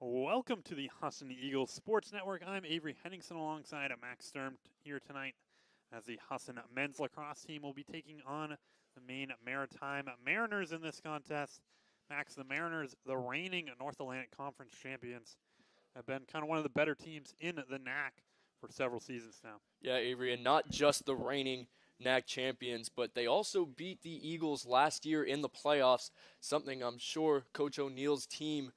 Welcome to the Husson Eagles Sports Network. I'm Avery Henningsen alongside Max Sturm here tonight as the Husson men's lacrosse team will be taking on the Maine Maritime Mariners in this contest. Max, the Mariners, the reigning North Atlantic Conference champions, have been kind of one of the better teams in the NAC for several seasons now. Yeah, Avery, and not just the reigning NAC champions, but they also beat the Eagles last year in the playoffs, something I'm sure Coach O'Neill's team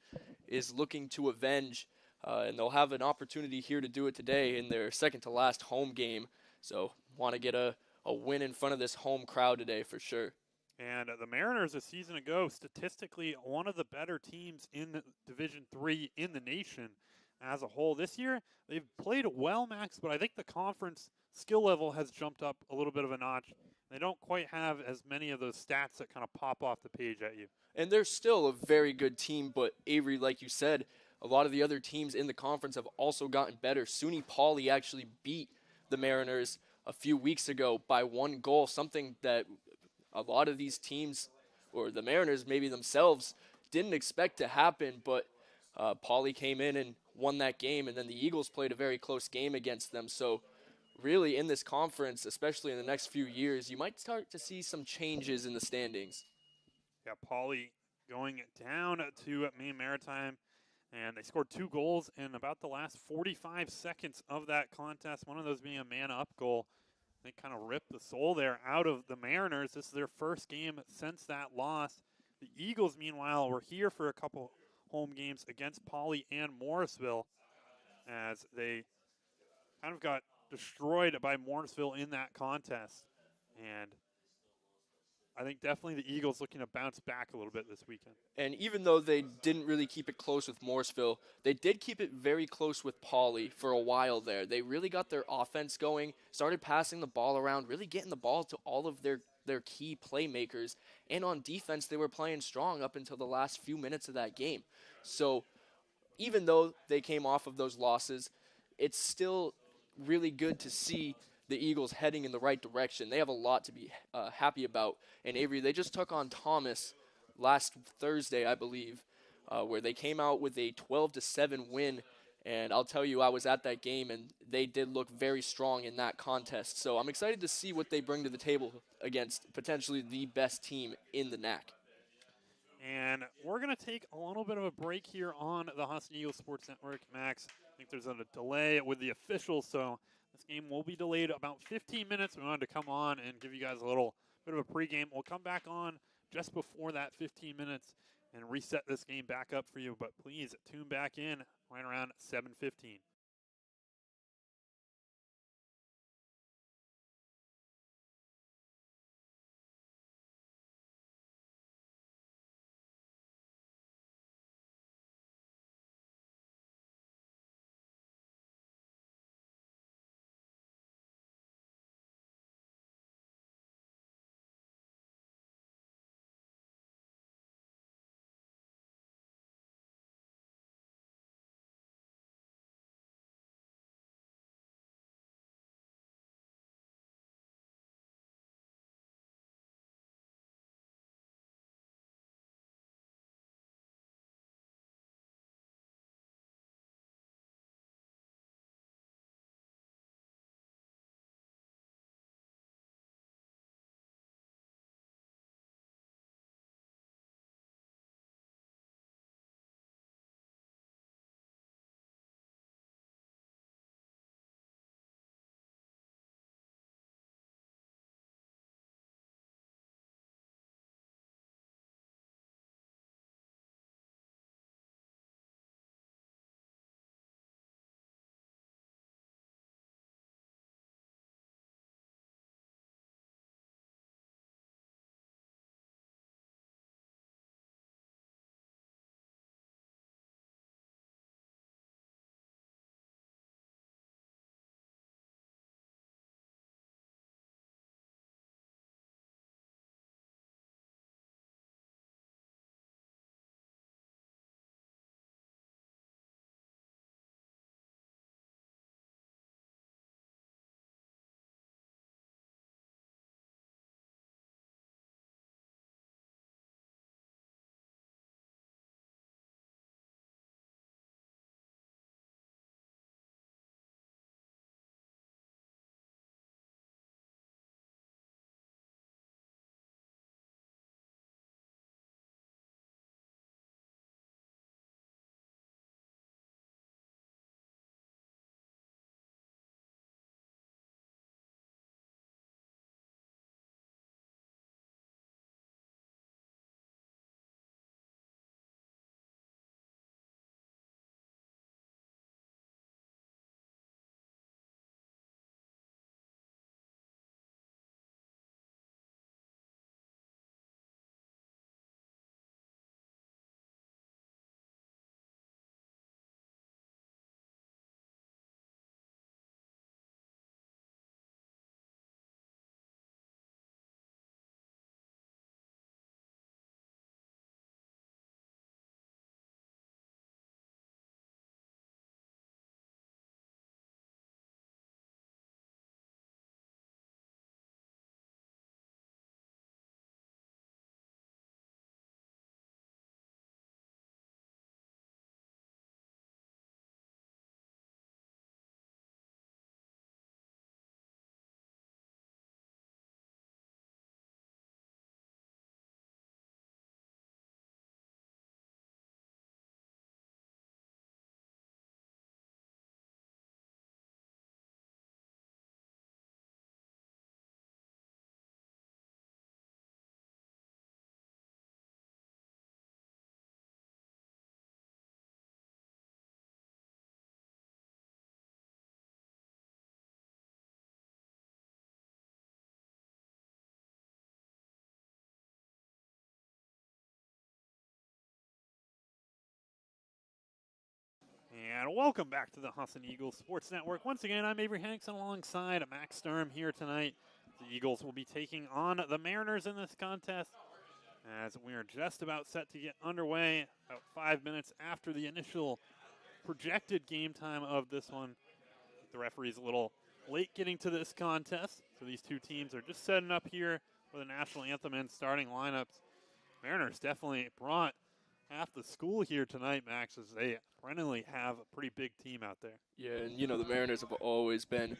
is looking to avenge, and they'll have an opportunity here to do it today in their second to last home game. So want to get a win in front of this home crowd today for sure. And the Mariners a season ago, statistically, one of the better teams in Division III in the nation as a whole. This year, they've played well, Max, but I think the conference skill level has jumped up a little bit of a notch. They don't quite have as many of those stats that kind of pop off the page at you. And they're still a very good team, but Avery, like you said, a lot of the other teams in the conference have also gotten better. SUNY Pauley actually beat the Mariners a few weeks ago by 1 goal, something that a lot of these teams, or the Mariners maybe themselves, didn't expect to happen, but Pauley came in and won that game, and then the Eagles played a very close game against them. So really in this conference, especially in the next few years, you might start to see some changes in the standings. Yeah, Pauley going down to Maine Maritime, and they scored 2 goals in about the last 45 seconds of that contest, one of those being a man-up goal. They kind of ripped the soul there out of the Mariners. This is their first game since that loss. The Eagles, meanwhile, were here for a couple home games against Pauley and Morrisville as they kind of got destroyed by Morrisville in that contest. And I think definitely the Eagles looking to bounce back a little bit this weekend. And even though they didn't really keep it close with Morrisville, they did keep it very close with Pauley for a while there. They really got their offense going, started passing the ball around, really getting the ball to all of their key playmakers. And on defense, they were playing strong up until the last few minutes of that game. So even though they came off of those losses, it's still really good to see the Eagles heading in the right direction. They have a lot to be happy about. And Avery, they just took on Thomas last Thursday, I believe, where they came out with a 12-7 win. And I'll tell you, I was at that game, and they did look very strong in that contest. So I'm excited to see what they bring to the table against potentially the best team in the NAC. And we're going to take a little bit of a break here on the Husson Eagles Sports Network, Max. I think there's a delay with the officials, so this game will be delayed about 15 minutes. We wanted to come on and give you guys a little bit of a pregame. We'll come back on just before that 15 minutes and reset this game back up for you. But please tune back in right around 7:15. And welcome back to the Husson Eagles Sports Network. Once again, I'm Avery Hanks alongside Max Sturm here tonight. The Eagles will be taking on the Mariners in this contest as we are just about set to get underway, about 5 minutes after the initial projected game time of this one. The referee's a little late getting to this contest, so these two teams are just setting up here for the national anthem and starting lineups. Mariners definitely brought half the school here tonight, Max, as they perennially have a pretty big team out there. Yeah, and the Mariners have always been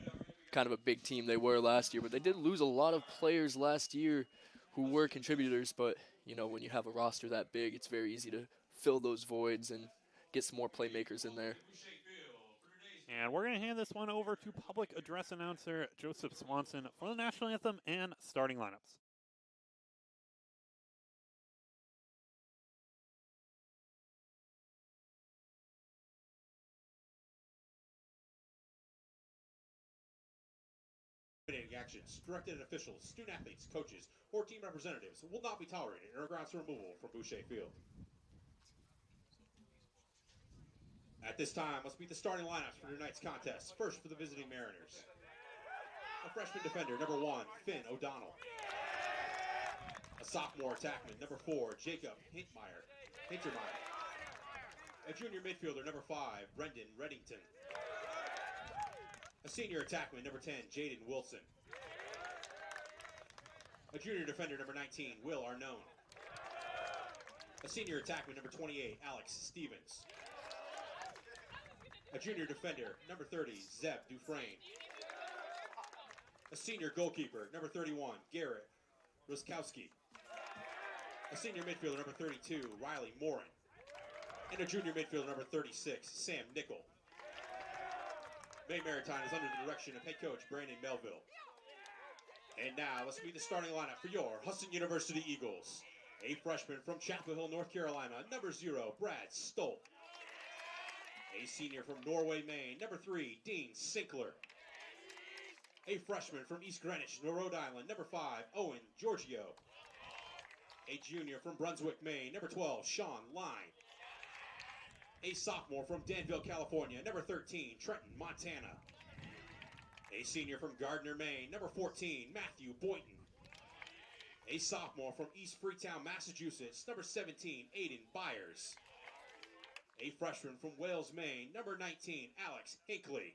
kind of a big team. They were last year, but they did lose a lot of players last year who were contributors. But, when you have a roster that big, it's very easy to fill those voids and get some more playmakers in there. And we're going to hand this one over to public address announcer Joseph Swanson for the national anthem and starting lineups. Actions directed at officials, student athletes, coaches, or team representatives will not be tolerated or grounds for removal from Boucher Field. At this time, let's meet the starting lineups for tonight's contest. First for the visiting Mariners. A freshman defender, number 1, Finn O'Donnell. A sophomore attackman, number 4, Jacob Hintermeyer. A junior midfielder, number 5, Brendan Reddington. A senior attackman, number 10, Jaden Wilson. A junior defender, number 19, Will Arnone. A senior attackman, number 28, Alex Stevens. A junior defender, number 30, Zeb Dufresne. A senior goalkeeper, number 31, Garrett Ruskowski. A senior midfielder, number 32, Riley Morin. And a junior midfielder, number 36, Sam Nickel. Maine Maritime is under the direction of head coach Brandon Melville. And now, let's meet the starting lineup for your Husson University Eagles. A freshman from Chapel Hill, North Carolina, number 0, Brad Stolt. A senior from Norway, Maine, number 3, Dean Sinkler. A freshman from East Greenwich, Rhode Island, number 5, Owen Giorgio. A junior from Brunswick, Maine, number 12, Sean Line. A sophomore from Danville, California, number 13, Trenton, Montana. A senior from Gardner, Maine, number 14, Matthew Boynton. A sophomore from East Freetown, Massachusetts, number 17, Aiden Byers. A freshman from Wales, Maine, number 19, Alex Hinckley.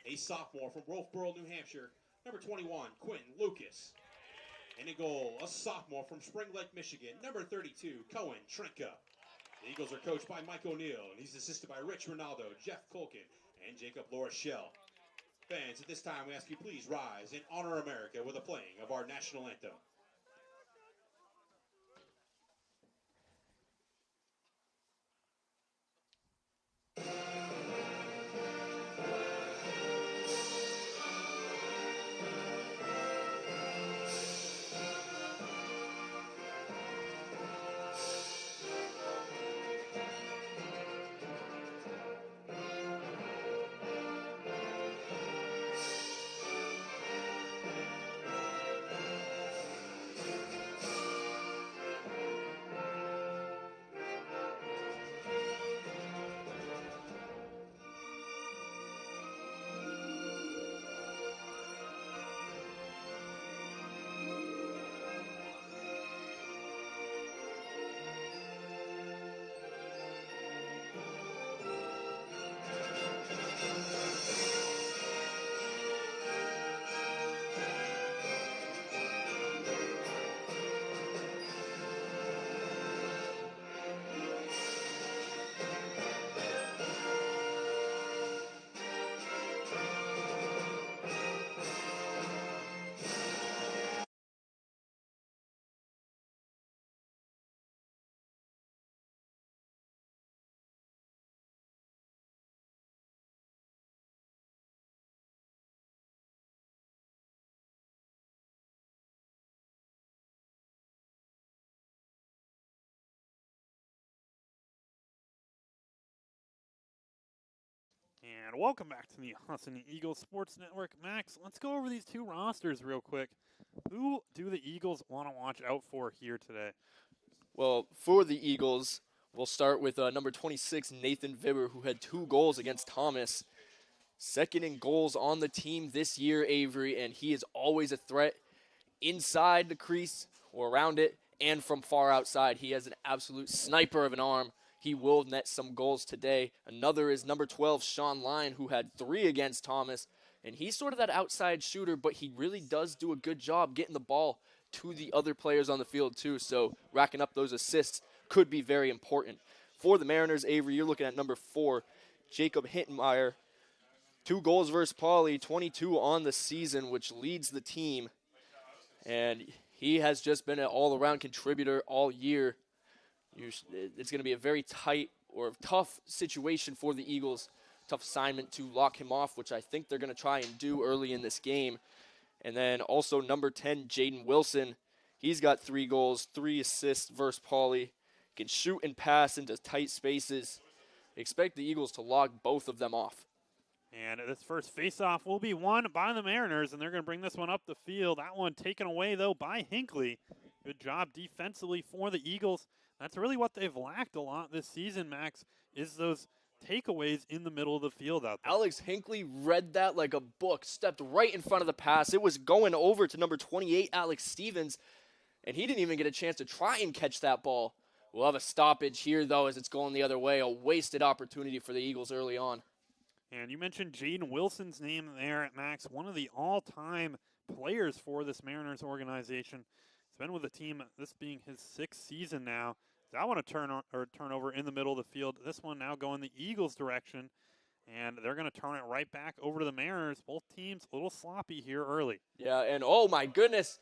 A sophomore from Wolfboro, New Hampshire, number 21, Quentin Lucas. And in goal, a sophomore from Spring Lake, Michigan, number 32, Cohen Trinka. The Eagles are coached by Mike O'Neill, and he's assisted by Rich Ronaldo, Jeff Colkin, and Jacob Lorachelle. Fans, at this time, we ask you please rise and honor America with the playing of our national anthem. And welcome back to the Husson Eagles Sports Network. Max, let's go over these two rosters real quick. Who do the Eagles want to watch out for here today? Well, for the Eagles, We'll start with number 26, Nathan Vibber, who had 2 goals against Thomas. Second in goals on the team this year, Avery, and he is always a threat inside the crease or around it and from far outside. He has an absolute sniper of an arm. He will net some goals today. Another is number 12, Sean Lyon, who had 3 against Thomas. And he's sort of that outside shooter, but he really does do a good job getting the ball to the other players on the field too. So racking up those assists could be very important. For the Mariners, Avery, you're looking at number 4, Jacob Hittenmeyer. 2 goals versus Pauley, 22 on the season, which leads the team. And he has just been an all-around contributor all year. It's going to be a very tight or tough situation for the Eagles. Tough assignment to lock him off, which I think they're going to try and do early in this game. And then also number 10, Jaden Wilson. He's got 3 goals, 3 assists versus Pauley. Can shoot and pass into tight spaces. Expect the Eagles to log both of them off. And this first faceoff will be won by the Mariners, and they're going to bring this one up the field. That one taken away, though, by Hinckley. Good job defensively for the Eagles. That's really what they've lacked a lot this season, Max, is those takeaways in the middle of the field out there. Alex Hinckley read that like a book, stepped right in front of the pass. It was going over to number 28, Alex Stevens, and he didn't even get a chance to try and catch that ball. We'll have a stoppage here, though, as it's going the other way. A wasted opportunity for the Eagles early on. And you mentioned Jaden Wilson's name there, Max, one of the all-time players for this Mariners organization. He's been with the team, this being his 6th season now. That one a turnover in the middle of the field. This one now going the Eagles' direction, and they're going to turn it right back over to the Mariners. Both teams a little sloppy here early. Yeah, and oh my goodness.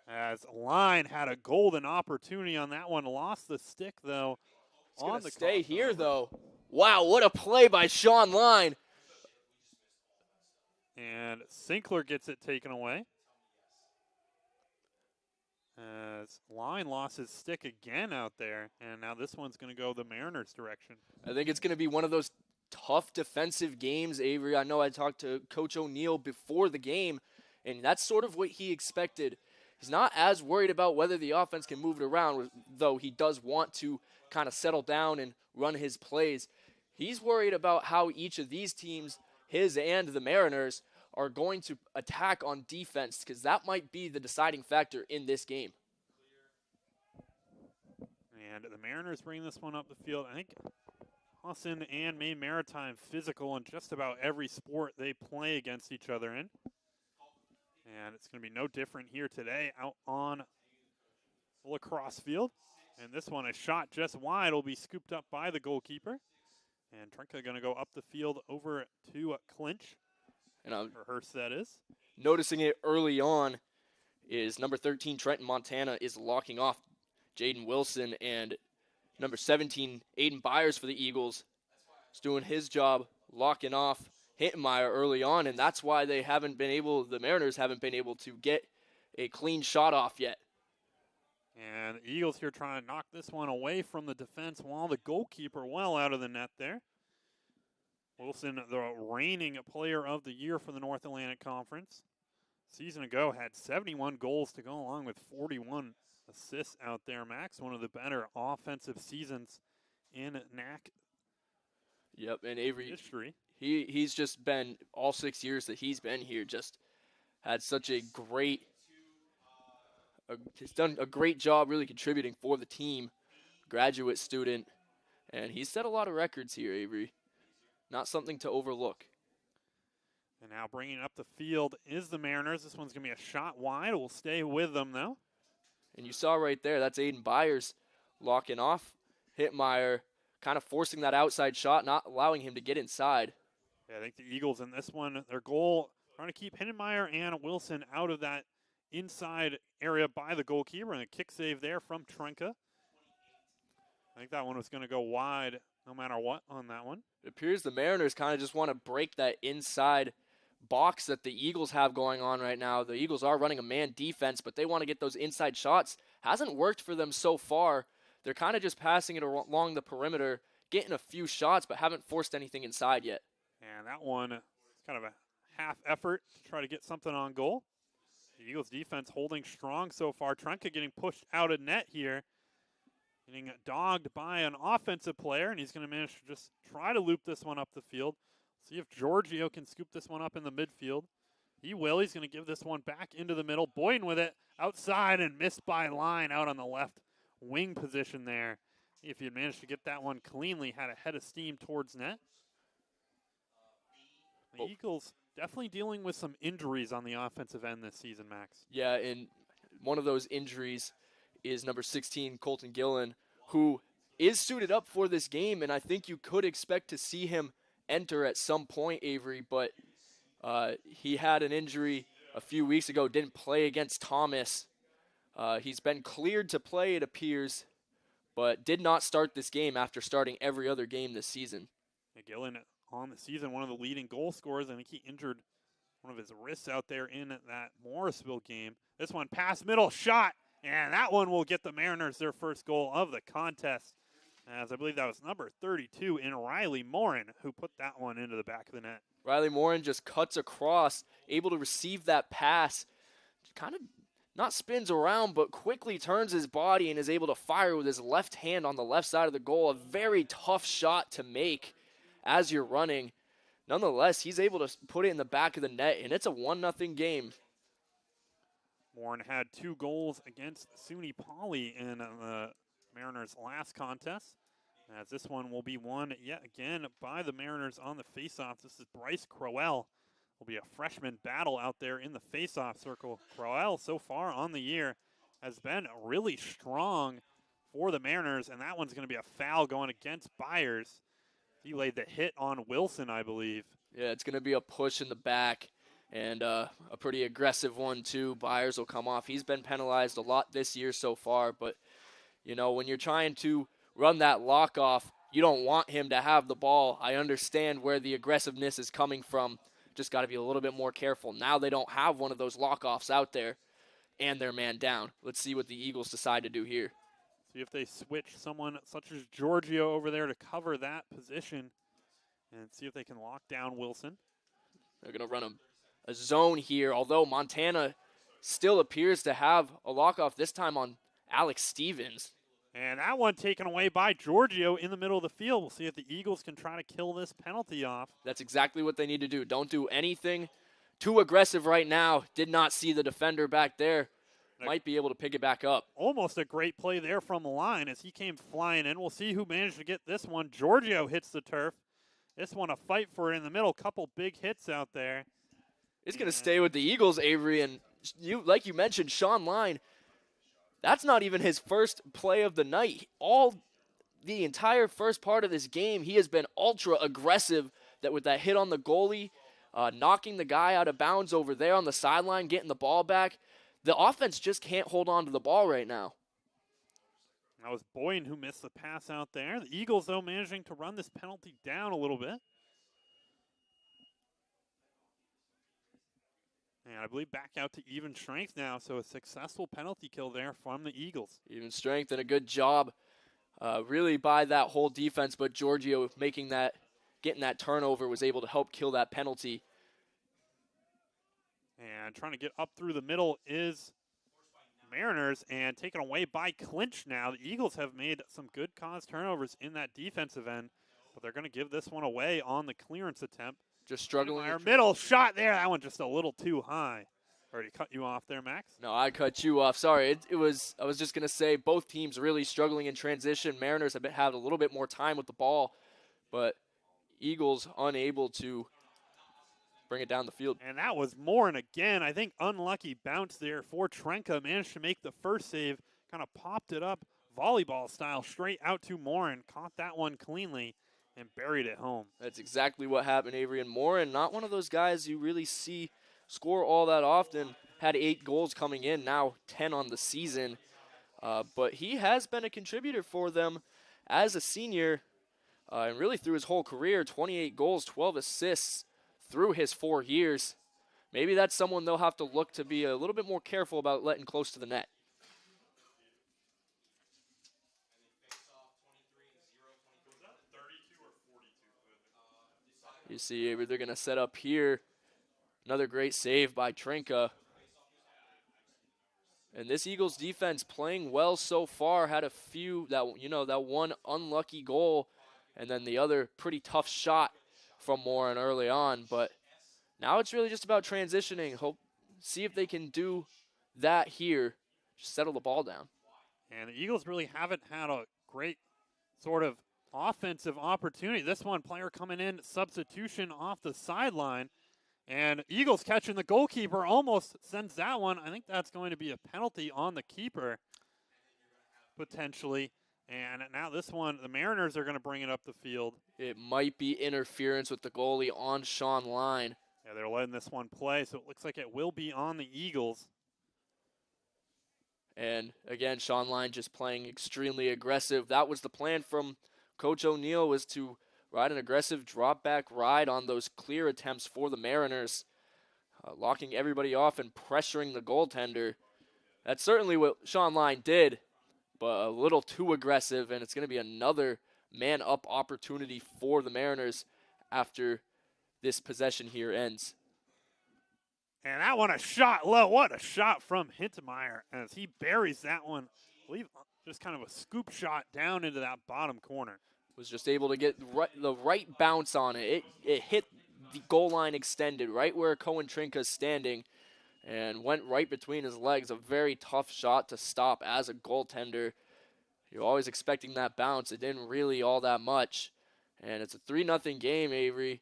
As Line had a golden opportunity on that one, lost the stick though. It's going to stay here though. Wow, what a play by Sean Line. And Sinkler gets it taken away. As Line lost his stick again out there, and now this one's going to go the Mariners' direction. I think it's going to be one of those tough defensive games, Avery. I know I talked to Coach O'Neill before the game, and that's sort of what he expected. He's not as worried about whether the offense can move it around, though he does want to kind of settle down and run his plays. He's worried about how each of these teams, his and the Mariners, are going to attack on defense, because that might be the deciding factor in this game. And the Mariners bring this one up the field. I think Husson and Maine Maritime physical in just about every sport they play against each other in. And it's going to be no different here today out on the lacrosse field. And this one, a shot just wide, will be scooped up by the goalkeeper. And Trinka going to go up the field over to clinch. And or Hurst, that is. Noticing it early on is number 13, Trenton Montana, is locking off Jaden Wilson. And number 17, Aiden Byers for the Eagles, is doing his job, locking off Hittenmeyer early on. And that's why the Mariners haven't been able to get a clean shot off yet. And the Eagles here trying to knock this one away from the defense while the goalkeeper well out of the net there. Wilson, the reigning player of the year for the North Atlantic Conference. Season ago had 71 goals to go along with 41 assists out there, Max. One of the better offensive seasons in NAC Yep, and Avery history. He's just been, all 6 years that he's been here, just had such a great he's done a great job really contributing for the team, graduate student, and he's set a lot of records here, Avery. Not something to overlook. And now bringing up the field is the Mariners. This one's going to be a shot wide. It will stay with them, though. And you saw right there, that's Aiden Byers locking off Hittenmeyer, kind of forcing that outside shot, not allowing him to get inside. Yeah, I think the Eagles in this one, their goal, trying to keep Hittenmeyer and Wilson out of that inside area by the goalkeeper, and a kick save there from Trenka. I think that one was going to go wide no matter what on that one. It appears the Mariners kind of just want to break that inside box that the Eagles have going on right now. The Eagles are running a man defense, but they want to get those inside shots. Hasn't worked for them so far. They're kind of just passing it along the perimeter, getting a few shots, but haven't forced anything inside yet. And that one is kind of a half effort to try to get something on goal. The Eagles defense holding strong so far. Trenka getting pushed out of net here. Getting dogged by an offensive player, and he's going to manage to just try to loop this one up the field. See if Giorgio can scoop this one up in the midfield. He will. He's going to give this one back into the middle. Boyden with it outside and missed by line out on the left wing position there. If he had managed to get that one cleanly, had a head of steam towards net. The Eagles definitely dealing with some injuries on the offensive end this season, Max. Yeah, and one of those injuries is number 16, Colton Gillen, who is suited up for this game, and I think you could expect to see him enter at some point, Avery, but he had an injury a few weeks ago, didn't play against Thomas. He's been cleared to play, it appears, but did not start this game after starting every other game this season. Gillen on the season, one of the leading goal scorers. I think he injured one of his wrists out there in that Morrisville game. This one, pass middle, shot, and that one will get the Mariners their first goal of the contest, as I believe that was number 32 in Riley Morin who put that one into the back of the net. Riley Morin just cuts across, able to receive that pass, kind of not spins around, but quickly turns his body and is able to fire with his left hand on the left side of the goal. A very tough shot to make as you're running. Nonetheless, he's able to put it in the back of the net, and it's a 1-0 game. Morin had 2 goals against SUNY Poly in the Mariners' last contest, as this one will be won yet again by the Mariners on the faceoff. This is Bryce Crowell. Will be a freshman battle out there in the faceoff circle. Crowell, so far on the year, has been really strong for the Mariners, and that one's going to be a foul going against Byers. He laid the hit on Wilson, I believe. Yeah, it's going to be a push in the back, and a pretty aggressive one, too. Byers will come off. He's been penalized a lot this year so far, but, you know, when you're trying to run that lock off, you don't want him to have the ball. I understand where the aggressiveness is coming from. Just got to be a little bit more careful. Now they don't have one of those lock-offs out there, and they're man down. Let's see what the Eagles decide to do here. See if they switch someone such as Giorgio over there to cover that position and see if they can lock down Wilson. They're going to run a zone here, although Montana still appears to have a lock-off this time on Alex Stevens. And that one taken away by Giorgio in the middle of the field. We'll see if the Eagles can try to kill this penalty off. That's exactly what they need to do. Don't do anything too aggressive right now. Did not see the defender back there. Might be able to pick it back up. Almost a great play there from the line as he came flying in. We'll see who managed to get this one. Giorgio hits the turf. This one a fight for it in the middle. Couple big hits out there. It's going to stay with the Eagles, Avery. And like you mentioned, Sean Line, that's not even his first play of the night. The entire first part of this game, he has been ultra aggressive with that hit on the goalie, knocking the guy out of bounds over there on the sideline, getting the ball back. The offense just can't hold on to the ball right now. That was Boyden who missed the pass out there. The Eagles, though, managing to run this penalty down a little bit. And I believe back out to even strength now, so a successful penalty kill there from the Eagles. Even strength and a good job really by that whole defense, but Giorgio getting that turnover was able to help kill that penalty. And trying to get up through the middle is Mariners, and taken away by Clinch now. The Eagles have made some good cause turnovers in that defensive end, but they're going to give this one away on the clearance attempt. Just struggling. Our middle shot there. That one just a little too high. Already cut you off there, Max? No, I cut you off. Sorry. I was just going to say both teams really struggling in transition. Mariners have had a little bit more time with the ball, but Eagles unable to bring it down the field. And that was Morin again. I think unlucky bounce there for Trenka. Managed to make the first save. Kind of popped it up volleyball style straight out to Morin. Caught that one cleanly and buried it home. That's exactly what happened, Avery. And Morin, not one of those guys you really see score all that often. Had 8 goals coming in, now 10 on the season. But he has been a contributor for them as a senior and really through his whole career. 28 goals, 12 assists through his 4 years. Maybe that's someone they'll have to look to be a little bit more careful about letting close to the net. You see, they're going to set up here. Another great save by Trinka. And this Eagles defense playing well so far, had a few that one unlucky goal and then the other pretty tough shot from Morin early on, but now it's really just about transitioning. See if they can do that here, just settle the ball down. And the Eagles really haven't had a great sort of offensive opportunity. This one, player coming in, substitution off the sideline. And Eagles catching the goalkeeper, almost sends that one. I think that's going to be a penalty on the keeper, potentially. And now this one, the Mariners are going to bring it up the field. It might be interference with the goalie on Sean Line. Yeah, they're letting this one play, so it looks like it will be on the Eagles. And again, Sean Line just playing extremely aggressive. That was the plan from Coach O'Neill, was to ride an aggressive drop-back ride on those clear attempts for the Mariners, locking everybody off and pressuring the goaltender. That's certainly what Sean Line did, but a little too aggressive, and it's going to be another man-up opportunity for the Mariners after this possession here ends. And that one, a shot low. What a shot from Hintemeyer as he buries that one. I believe just kind of a scoop shot down into that bottom corner. Was just able to get the right bounce on it. It hit the goal line extended right where Cohen Trinka's standing and went right between his legs. A very tough shot to stop as a goaltender. You're always expecting that bounce. It didn't really all that much. And it's a 3-0 game, Avery.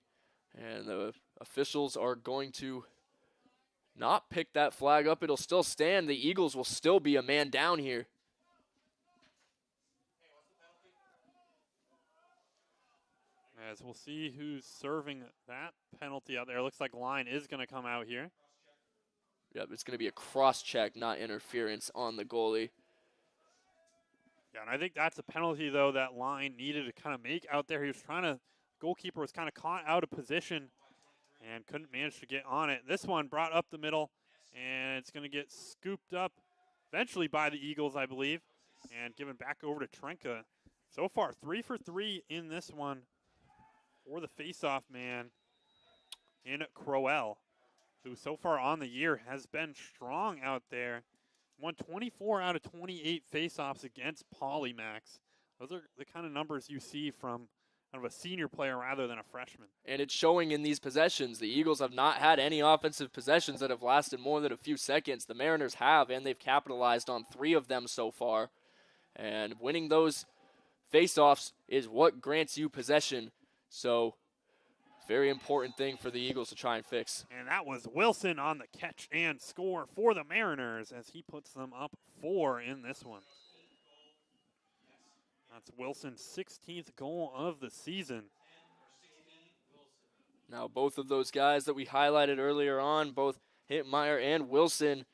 And the officials are going to not pick that flag up. It'll still stand. The Eagles will still be a man down here. As we'll see who's serving that penalty out there. Looks like Line is going to come out here. Yep, it's going to be a cross-check, not interference on the goalie. Yeah, and I think that's a penalty, though, that Line needed to kind of make out there. He was trying to, goalkeeper was kind of caught out of position and couldn't manage to get on it. This one brought up the middle, and it's going to get scooped up eventually by the Eagles, I believe, and given back over to Trinka. So far, 3 for 3 in this one for the faceoff man in Crowell, who so far on the year has been strong out there. Won 24 out of 28 faceoffs against Polymax. Those are the kind of numbers you see from kind of a senior player rather than a freshman. And it's showing in these possessions. The Eagles have not had any offensive possessions that have lasted more than a few seconds. The Mariners have, and they've capitalized on 3 of them so far. And winning those faceoffs is what grants you possession. So, very important thing for the Eagles to try and fix. And that was Wilson on the catch and score for the Mariners as he puts them up 4 in this one. That's Wilson's 16th goal of the season. Now, both of those guys that we highlighted earlier on, both Hintemeyer and Wilson,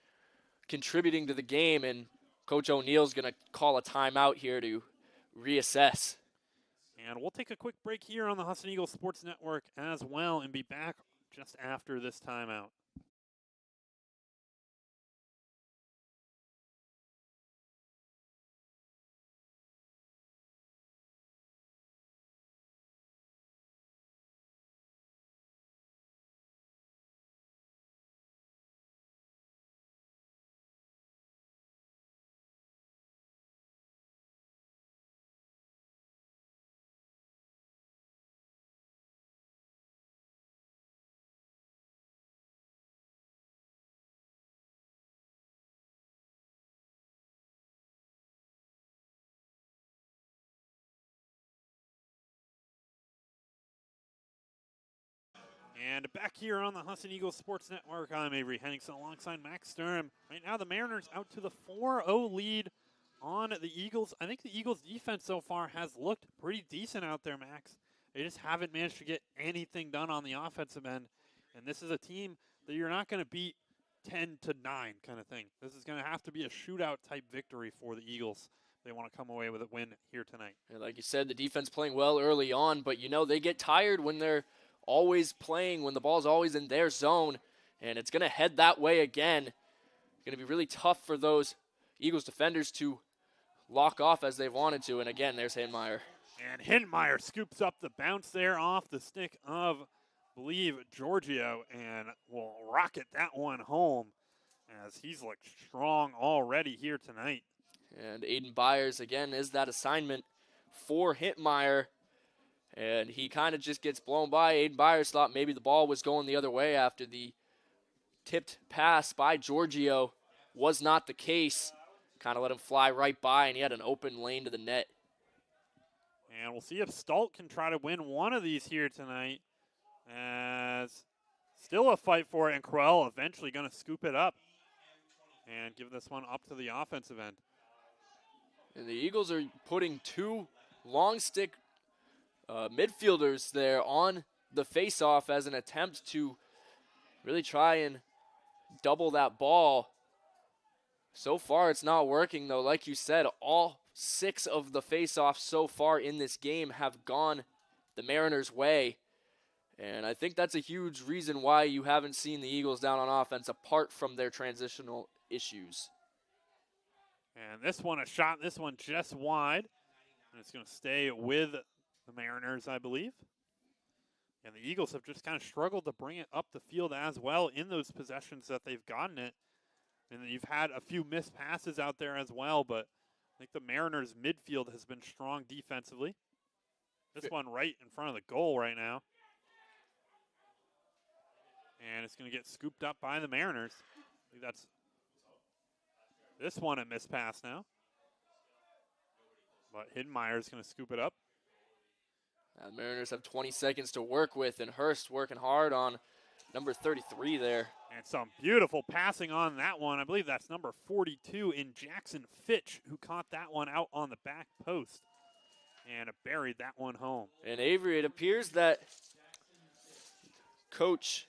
contributing to the game, and Coach O'Neill's going to call a timeout here to reassess. And we'll take a quick break here on the Husson Eagles Sports Network as well and be back just after this timeout. And back here on the Husson Eagles Sports Network, I'm Avery Henningsen alongside Max Sturm. Right now, the Mariners out to the 4-0 lead on the Eagles. I think the Eagles' defense so far has looked pretty decent out there, Max. They just haven't managed to get anything done on the offensive end. And this is a team that you're not going to beat 10-9 kind of thing. This is going to have to be a shootout-type victory for the Eagles. They want to come away with a win here tonight. And like you said, the defense playing well early on, but, you know, they get tired when they're always playing, when the ball's always in their zone, and it's going to head that way again. It's going to be really tough for those Eagles defenders to lock off as they've wanted to, and again, there's Hintemeyer. And Hintemeyer scoops up the bounce there off the stick of, I believe, Giorgio, and will rocket that one home. as he's looked strong already here tonight. And Aiden Byers, again, is that assignment for Hittmeyer. And he kind of just gets blown by. Aiden Byers thought maybe the ball was going the other way after the tipped pass by Giorgio. Was not the case. Kind of let him fly right by, and he had an open lane to the net. And we'll see if Stalt can try to win one of these here tonight. As still a fight for it, and Crowell eventually going to scoop it up and give this one up to the offensive end. And the Eagles are putting two long stick midfielders there on the face-off as an attempt to really try and double that ball. So far, it's not working, though. Like you said, all 6 of the face-offs so far in this game have gone the Mariners' way. And I think that's a huge reason why you haven't seen the Eagles down on offense, apart from their transitional issues. And this one, a shot, this one just wide. And it's going to stay with the Mariners, I believe. And the Eagles have just kind of struggled to bring it up the field as well in those possessions that they've gotten it. And you've had a few missed passes out there as well, but I think the Mariners' midfield has been strong defensively. This one right in front of the goal right now. And it's going to get scooped up by the Mariners. I think that's this one a missed pass now. But Hiddenmeyer's going to scoop it up. The Mariners have 20 seconds to work with, and Hurst working hard on number 33 there. And some beautiful passing on that one. I believe that's number 42 in Jackson Fitch, who caught that one out on the back post and buried that one home. And Avery, it appears that Coach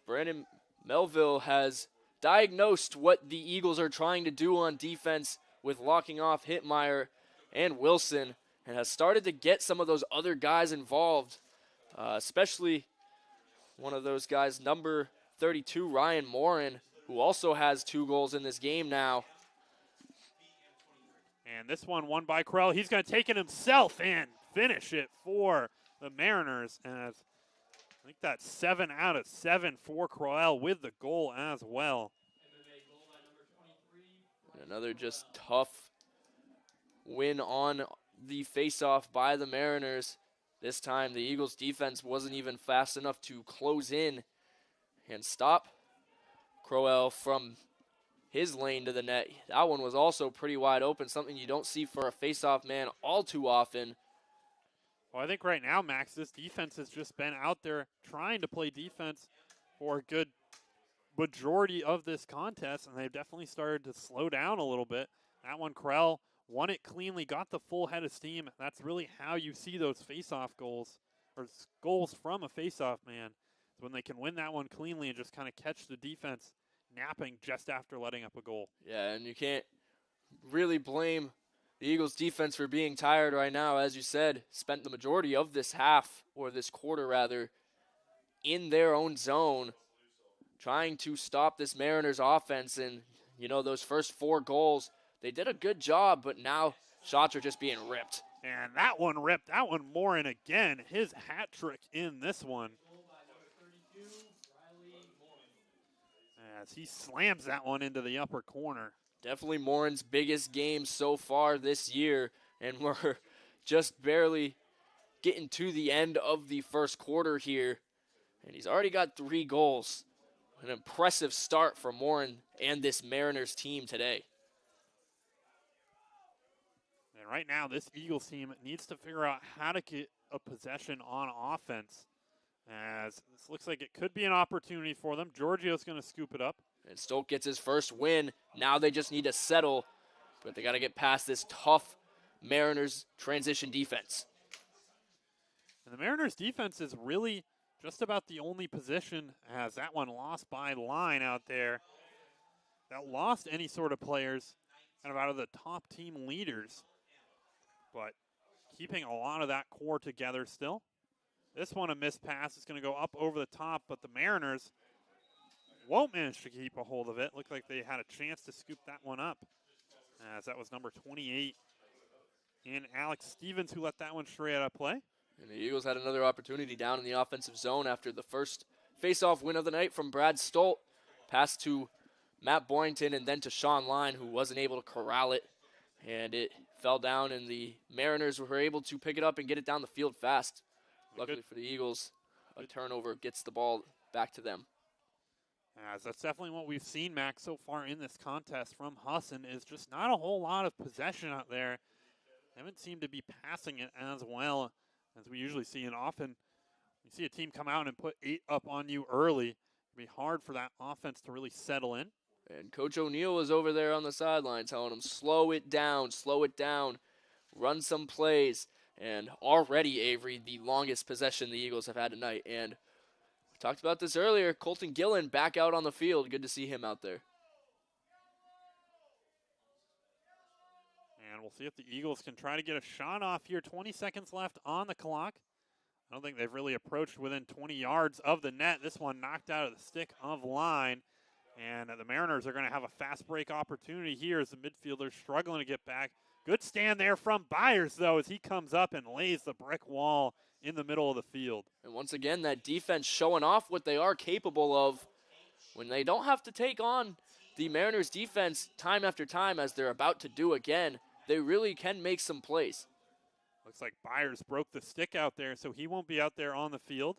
Brandon Melville has diagnosed what the Eagles are trying to do on defense with locking off Hittmeyer and Wilson, and has started to get some of those other guys involved, especially one of those guys, number 32, Ryan Morin, who also has 2 goals in this game now. And this one won by Corell. He's going to take it himself and finish it for the Mariners. And I think that's 7 out of 7 for Corell with the goal as well. Another just tough win on the face-off by the Mariners. This time the Eagles defense wasn't even fast enough to close in and stop Crowell from his lane to the net. That one was also pretty wide open, something you don't see for a face-off man all too often. Well, I think right now, Max, this defense has just been out there trying to play defense for a good majority of this contest, and they've definitely started to slow down a little bit. That one, Corell won it cleanly, got the full head of steam. That's really how you see those face-off goals, or goals from a face-off man, is when they can win that one cleanly and just kind of catch the defense napping just after letting up a goal. Yeah, and you can't really blame the Eagles defense for being tired right now. As you said, spent the majority of this half, or this quarter rather, in their own zone, trying to stop this Mariners offense. And, you know, those first 4 goals, they did a good job, but now shots are just being ripped. And that one ripped. That one Morin again. His hat trick in this one. As he slams that one into the upper corner. Definitely Morin's biggest game so far this year, and we're just barely getting to the end of the first quarter here, and he's already got 3 goals. An impressive start for Morin and this Mariners team today. And right now, this Eagles team needs to figure out how to get a possession on offense, as this looks like it could be an opportunity for them. Giorgio's going to scoop it up. And Stoke gets his first win. Now they just need to settle, but they got to get past this tough Mariners transition defense. And the Mariners defense is really just about the only position, as that one lost by line out there, that lost any sort of players kind of out of the top team leaders, but keeping a lot of that core together still. This one, a missed pass, is going to go up over the top, but the Mariners won't manage to keep a hold of it. Looked like they had a chance to scoop that one up, as that was number 28 in Alex Stevens, who let that one straight out of play. And the Eagles had another opportunity down in the offensive zone after the first face-off win of the night from Brad Stolt. Pass to Matt Boynton and then to Sean Line, who wasn't able to corral it. And it fell down, and the Mariners were able to pick it up and get it down the field fast. Luckily for the Eagles, a turnover gets the ball back to them. As that's definitely what we've seen, Max, so far in this contest from Husson, is just not a whole lot of possession out there. They haven't seemed to be passing it as well as we usually see, and often you see a team come out and put 8 up on you early. It'd be hard for that offense to really settle in. And Coach O'Neill was over there on the sideline telling them, slow it down, run some plays. And already, Avery, the longest possession the Eagles have had tonight. And we talked about this earlier, Colton Gillen back out on the field. Good to see him out there. And we'll see if the Eagles can try to get a shot off here. 20 seconds left on the clock. I don't think they've really approached within 20 yards of the net. This one knocked out of the stick of Line. And the Mariners are going to have a fast break opportunity here as the midfielder's struggling to get back. Good stand there from Byers, though, as he comes up and lays the brick wall in the middle of the field. And once again, that defense showing off what they are capable of when they don't have to take on the Mariners defense time after time as they're about to do again. They really can make some plays. Looks like Byers broke the stick out there, so he won't be out there on the field.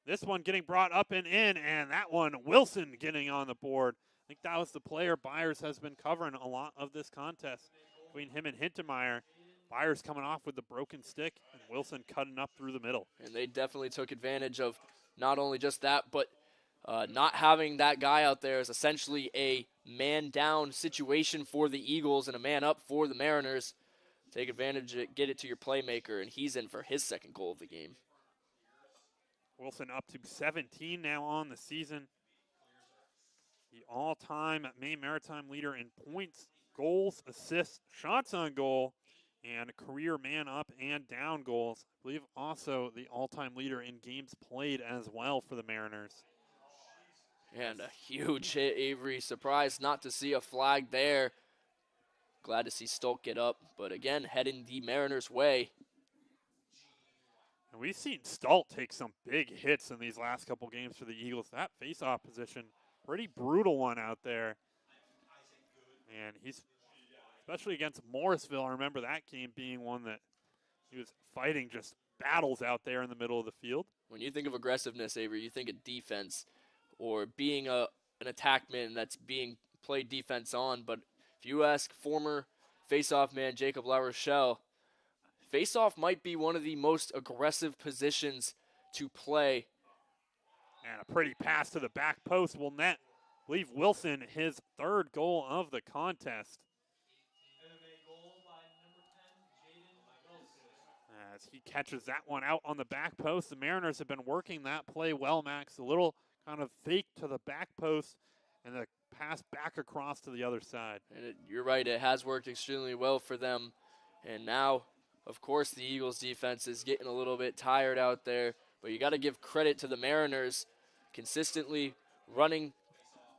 This one getting brought up and in, and that one, Wilson getting on the board. I think that was the player Byers has been covering a lot of this contest. Between him and Hintemeyer, Byers coming off with the broken stick, and Wilson cutting up through the middle. And they definitely took advantage of not only just that, but not having that guy out there is essentially a man-down situation for the Eagles and a man-up for the Mariners. Take advantage of it, get it to your playmaker, and he's in for his second goal of the game. Wilson up to 17 now on the season. The all-time Maine Maritime leader in points, goals, assists, shots on goal, and career man-up and down goals. I believe also the all-time leader in games played as well for the Mariners. And a huge hit, Avery. Surprised not to see a flag there. Glad to see Stolk get up, but again, heading the Mariners' way. And we've seen Stolk take some big hits in these last couple games for the Eagles. That face-off position, pretty brutal one out there. And he's, especially against Morrisville, I remember that game being one that he was fighting just battles out there in the middle of the field. When you think of aggressiveness, Avery, you think of defense or being an attackman that's being played defense on. But if you ask former face-off man Jacob LaRochelle, face-off might be one of the most aggressive positions to play. And a pretty pass to the back post will net. Leave Wilson his third goal of the contest. As he catches that one out on the back post, the Mariners have been working that play well, Max. A little kind of fake to the back post and the pass back across to the other side. And you're right, it has worked extremely well for them. And now, of course, the Eagles defense is getting a little bit tired out there, but you got to give credit to the Mariners consistently running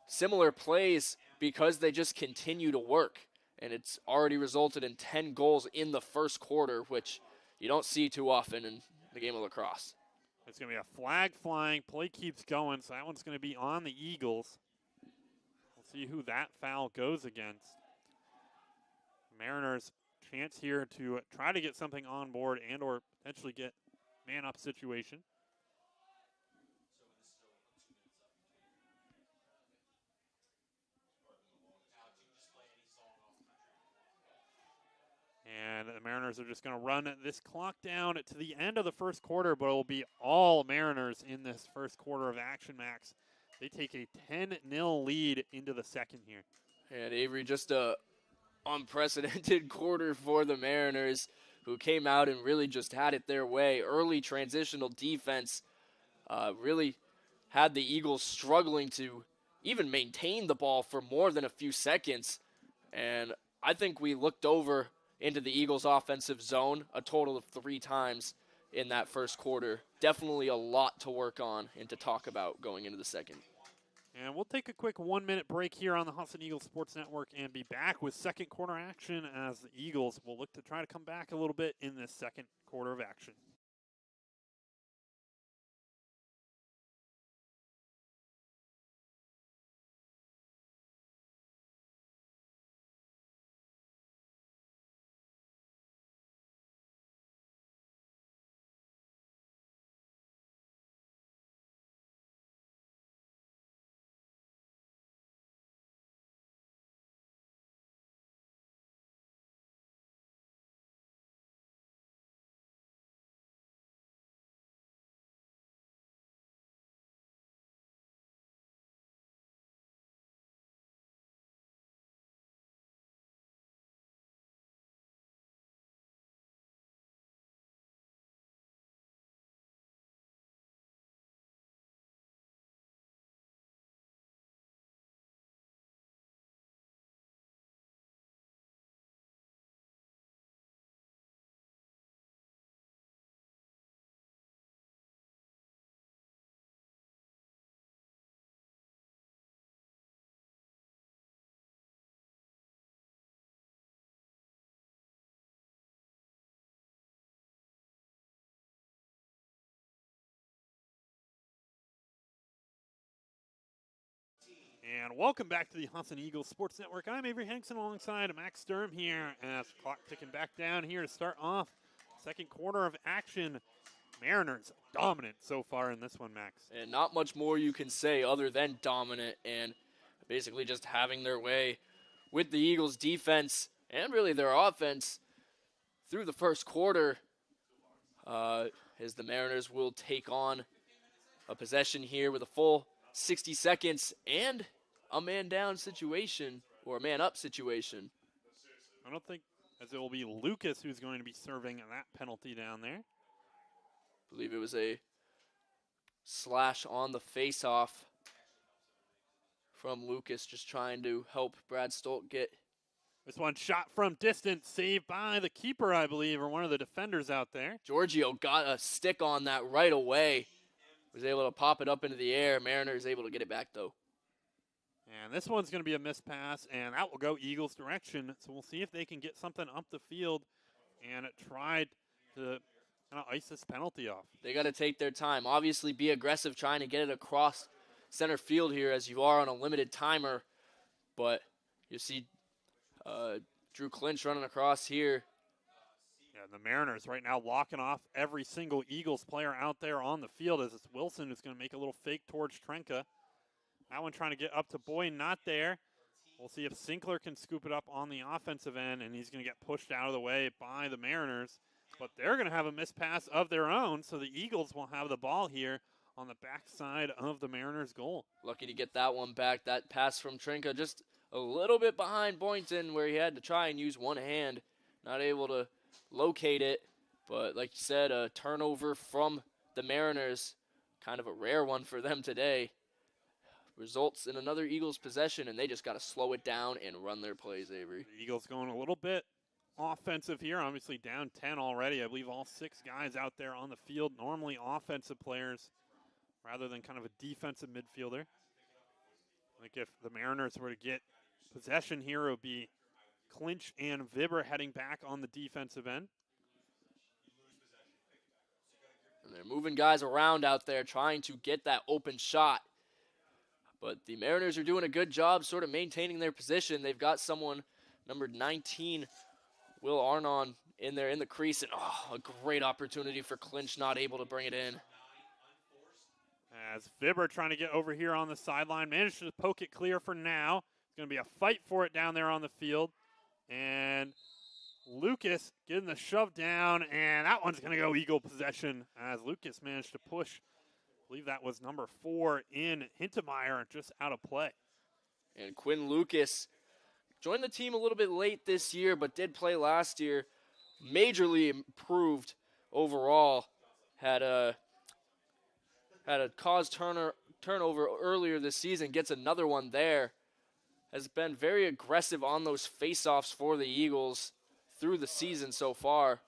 similar plays because they just continue to work. And it's already resulted in 10 goals in the first quarter, which you don't see too often in the game of lacrosse. It's going to be a flag flying. Play keeps going, so that one's going to be on the Eagles. We'll see who that foul goes against. Mariners chance here to try to get something on board and or potentially get man-up situation. And the Mariners are just going to run this clock down to the end of the first quarter, but it will be all Mariners in this first quarter of action, Max. They take a 10-0 lead into the second here. And Avery, just a unprecedented quarter for the Mariners, who came out and really just had it their way. Early transitional defense really had the Eagles struggling to even maintain the ball for more than a few seconds. And I think we looked over into the Eagles' offensive zone a total of 3 times in that first quarter. Definitely a lot to work on and to talk about going into the second. And we'll take a quick 1-minute break here on the Husson Eagles Sports Network and be back with second quarter action as the Eagles will look to try to come back a little bit in this second quarter of action. And welcome back to the Husson Eagles Sports Network. I'm Avery Henson alongside Max Sturm here as the clock ticking back down here to start off second quarter of action. Mariners dominant so far in this one, Max. And not much more you can say other than dominant and basically just having their way with the Eagles defense and really their offense through the first quarter, as the Mariners will take on a possession here with a full 60 seconds and a man down situation or a man up situation. I don't think, as it will be Lucas who's going to be serving that penalty down there. I believe it was a slash on the face-off from Lucas, just trying to help Brad Stolt get. This one shot from distance, saved by the keeper, I believe, or one of the defenders out there. Giorgio got a stick on that right away. Was able to pop it up into the air. Mariners able to get it back, though. And this one's going to be a missed pass, and that will go Eagles' direction. So we'll see if they can get something up the field and try to kind of ice this penalty off. They got to take their time. Obviously, be aggressive trying to get it across center field here as you are on a limited timer. But you see Drew Clinch running across here. Yeah, the Mariners right now locking off every single Eagles player out there on the field as it's Wilson who's going to make a little fake towards Trenka. That one trying to get up to Boyd, not there. We'll see if Sinkler can scoop it up on the offensive end, and he's going to get pushed out of the way by the Mariners. But they're going to have a missed pass of their own, so the Eagles will have the ball here on the backside of the Mariners' goal. Lucky to get that one back. That pass from Trenka just a little bit behind Boynton where he had to try and use one hand. Not able to locate it, but like you said, a turnover from the Mariners. Kind of a rare one for them today. Results in another Eagles possession, and they just got to slow it down and run their plays, Avery. The Eagles going a little bit offensive here, obviously down 10 already. I believe all 6 guys out there on the field, normally offensive players rather than kind of a defensive midfielder. I think if the Mariners were to get possession here, it would be Clinch and Vibber heading back on the defensive end. And they're moving guys around out there trying to get that open shot. But the Mariners are doing a good job sort of maintaining their position. They've got someone, number 19, Will Arnon, in there in the crease. And a great opportunity for Clinch, not able to bring it in. As Vibber trying to get over here on the sideline, managed to poke it clear for now. It's going to be a fight for it down there on the field. And Lucas getting the shove down, and that one's going to go Eagle possession as Lucas managed to push. I believe that was number 4 in Hintemeyer, just out of play. And Quinn Lucas joined the team a little bit late this year, but did play last year. Majorly improved overall. Had a caused turnover earlier this season. Gets another one there. Has been very aggressive on those faceoffs for the Eagles through the season so far.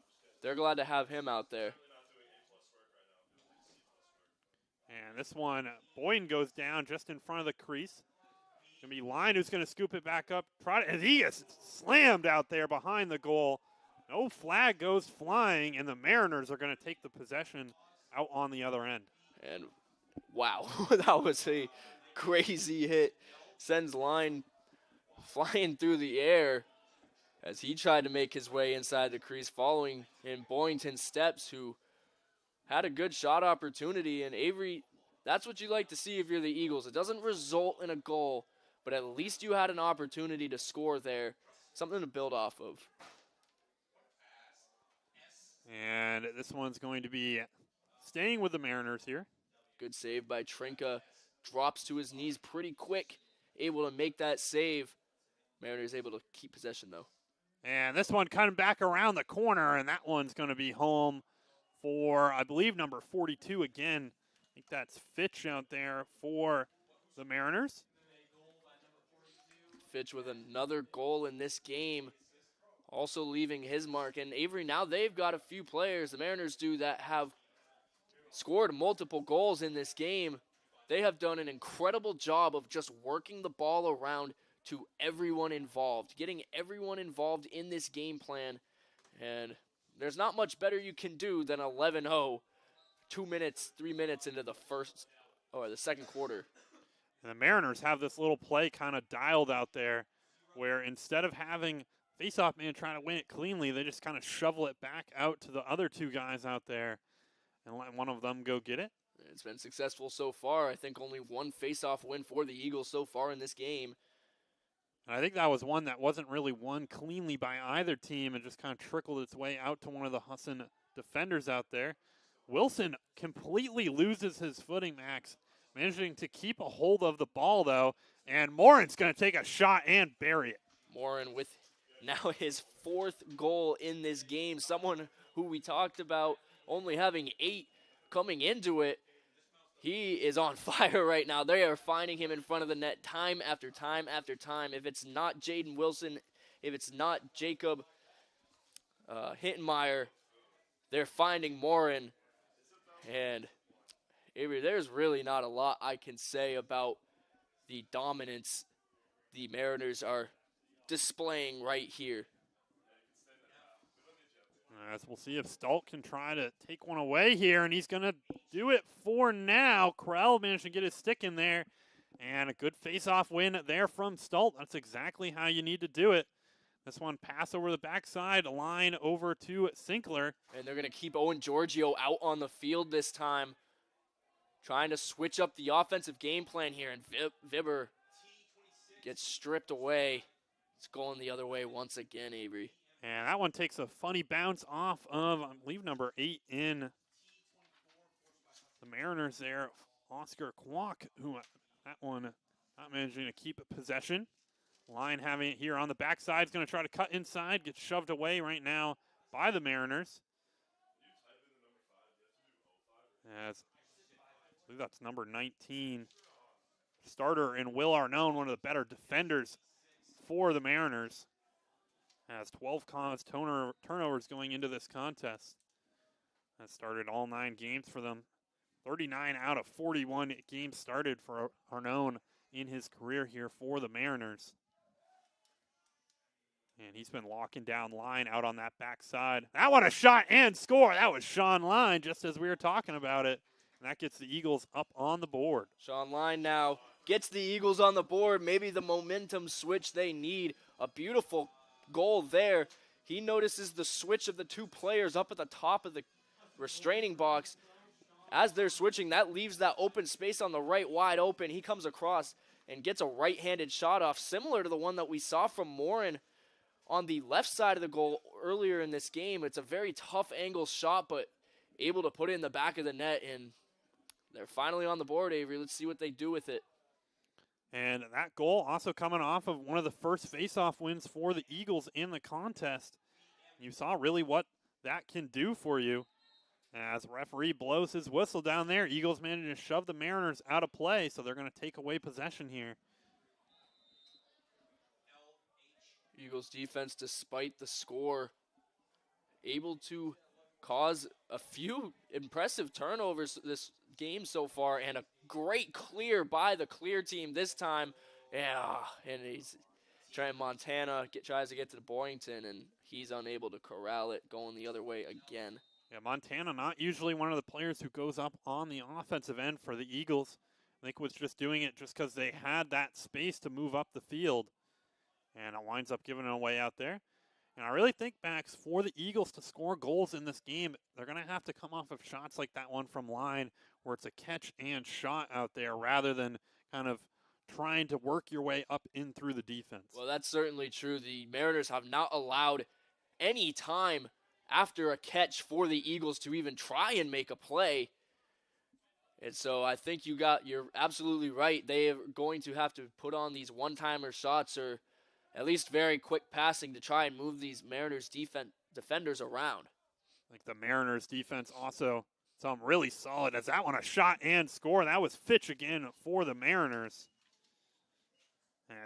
They're glad to have him out there. And this one, Boyden goes down just in front of the crease. Going to be Line who's going to scoop it back up. And he is slammed out there behind the goal. No flag goes flying, and the Mariners are going to take the possession out on the other end. And wow, that was a crazy hit. Sends Line flying through the air as he tried to make his way inside the crease, following in Boynton's steps, who had a good shot opportunity. And Avery, that's what you like to see if you're the Eagles. It doesn't result in a goal, but at least you had an opportunity to score there. Something to build off of. And this one's going to be staying with the Mariners here. Good save by Trenka. Drops to his knees pretty quick. Able to make that save. Mariners able to keep possession, though. And this one coming back around the corner, and that one's going to be home for, I believe, number 42 again. I think that's Fitch out there for the Mariners. Fitch with another goal in this game, also leaving his mark. And Avery, now they've got a few players, the Mariners do, that have scored multiple goals in this game. They have done an incredible job of just working the ball around to everyone involved, getting everyone involved in this game plan. And there's not much better you can do than 11-0, 3 minutes into the second quarter. And the Mariners have this little play kind of dialed out there where instead of having faceoff man trying to win it cleanly, they just kind of shovel it back out to the other two guys out there and let one of them go get it. It's been successful so far. I think only one faceoff win for the Eagles so far in this game. And I think that was one that wasn't really won cleanly by either team and just kind of trickled its way out to one of the Husson defenders out there. Wilson completely loses his footing, Max, managing to keep a hold of the ball, though, and Morin's going to take a shot and bury it. Morin with now his 4th goal in this game, someone who we talked about only having 8 coming into it. He is on fire right now. They are finding him in front of the net time after time after time. If it's not Jaden Wilson, if it's not Jacob Hittenmeyer, they're finding Morin. And Avery, there's really not a lot I can say about the dominance the Mariners are displaying right here. As we'll see if Stalt can try to take one away here, and he's going to do it for now. Krell managed to get his stick in there, and a good face-off win there from Stalt. That's exactly how you need to do it. This one pass over the backside, a line over to Sinkler. And they're going to keep Owen Giorgio out on the field this time, trying to switch up the offensive game plan here, and Vibber gets stripped away. It's going the other way once again, Avery. And that one takes a funny bounce off of, I believe, number 8 in the Mariners there, Oscar Kwok, who that one not managing to keep possession. Line having it here on the backside is going to try to cut inside, gets shoved away right now by the Mariners. As I believe that's number 19. Starter in Will Arnone, one of the better defenders for the Mariners. Has 12 turnovers going into this contest. That started all 9 games for them. 39 out of 41 games started for Arnone in his career here for the Mariners. And he's been locking down Line out on that backside. That one a shot and score. That was Sean Line just as we were talking about it. And that gets the Eagles up on the board. Sean Line now gets the Eagles on the board. Maybe the momentum switch they need. A beautiful goal there. He notices the switch of the 2 players up at the top of the restraining box. As they're switching, that leaves that open space on the right wide open. He comes across and gets a right-handed shot off, similar to the one that we saw from Morin on the left side of the goal earlier in this game. It's a very tough angle shot, but able to put it in the back of the net, and they're finally on the board, Avery. Let's see what they do with it. And that goal also coming off of one of the first face-off wins for the Eagles in the contest. You saw really what that can do for you. As referee blows his whistle down there, Eagles managed to shove the Mariners out of play, so they're going to take away possession here. Eagles defense, despite the score, able to cause a few impressive turnovers this game so far, and a great clear by the clear team this time. And he's trying Montana, tries to get to the Boynton, and he's unable to corral it, going the other way again. Yeah, Montana not usually one of the players who goes up on the offensive end for the Eagles. I think was just doing it just because they had that space to move up the field. And it winds up giving it away out there. And I really think, Max, for the Eagles to score goals in this game, they're going to have to come off of shots like that one from Line, where it's a catch and shot out there rather than kind of trying to work your way up in through the defense. Well, that's certainly true. The Mariners have not allowed any time after a catch for the Eagles to even try and make a play. And so I think you're absolutely right. They are going to have to put on these one-timer shots or at least very quick passing to try and move these Mariners defenders around. I think the Mariners defense also some really solid as that one a shot and score. That was Fitch again for the Mariners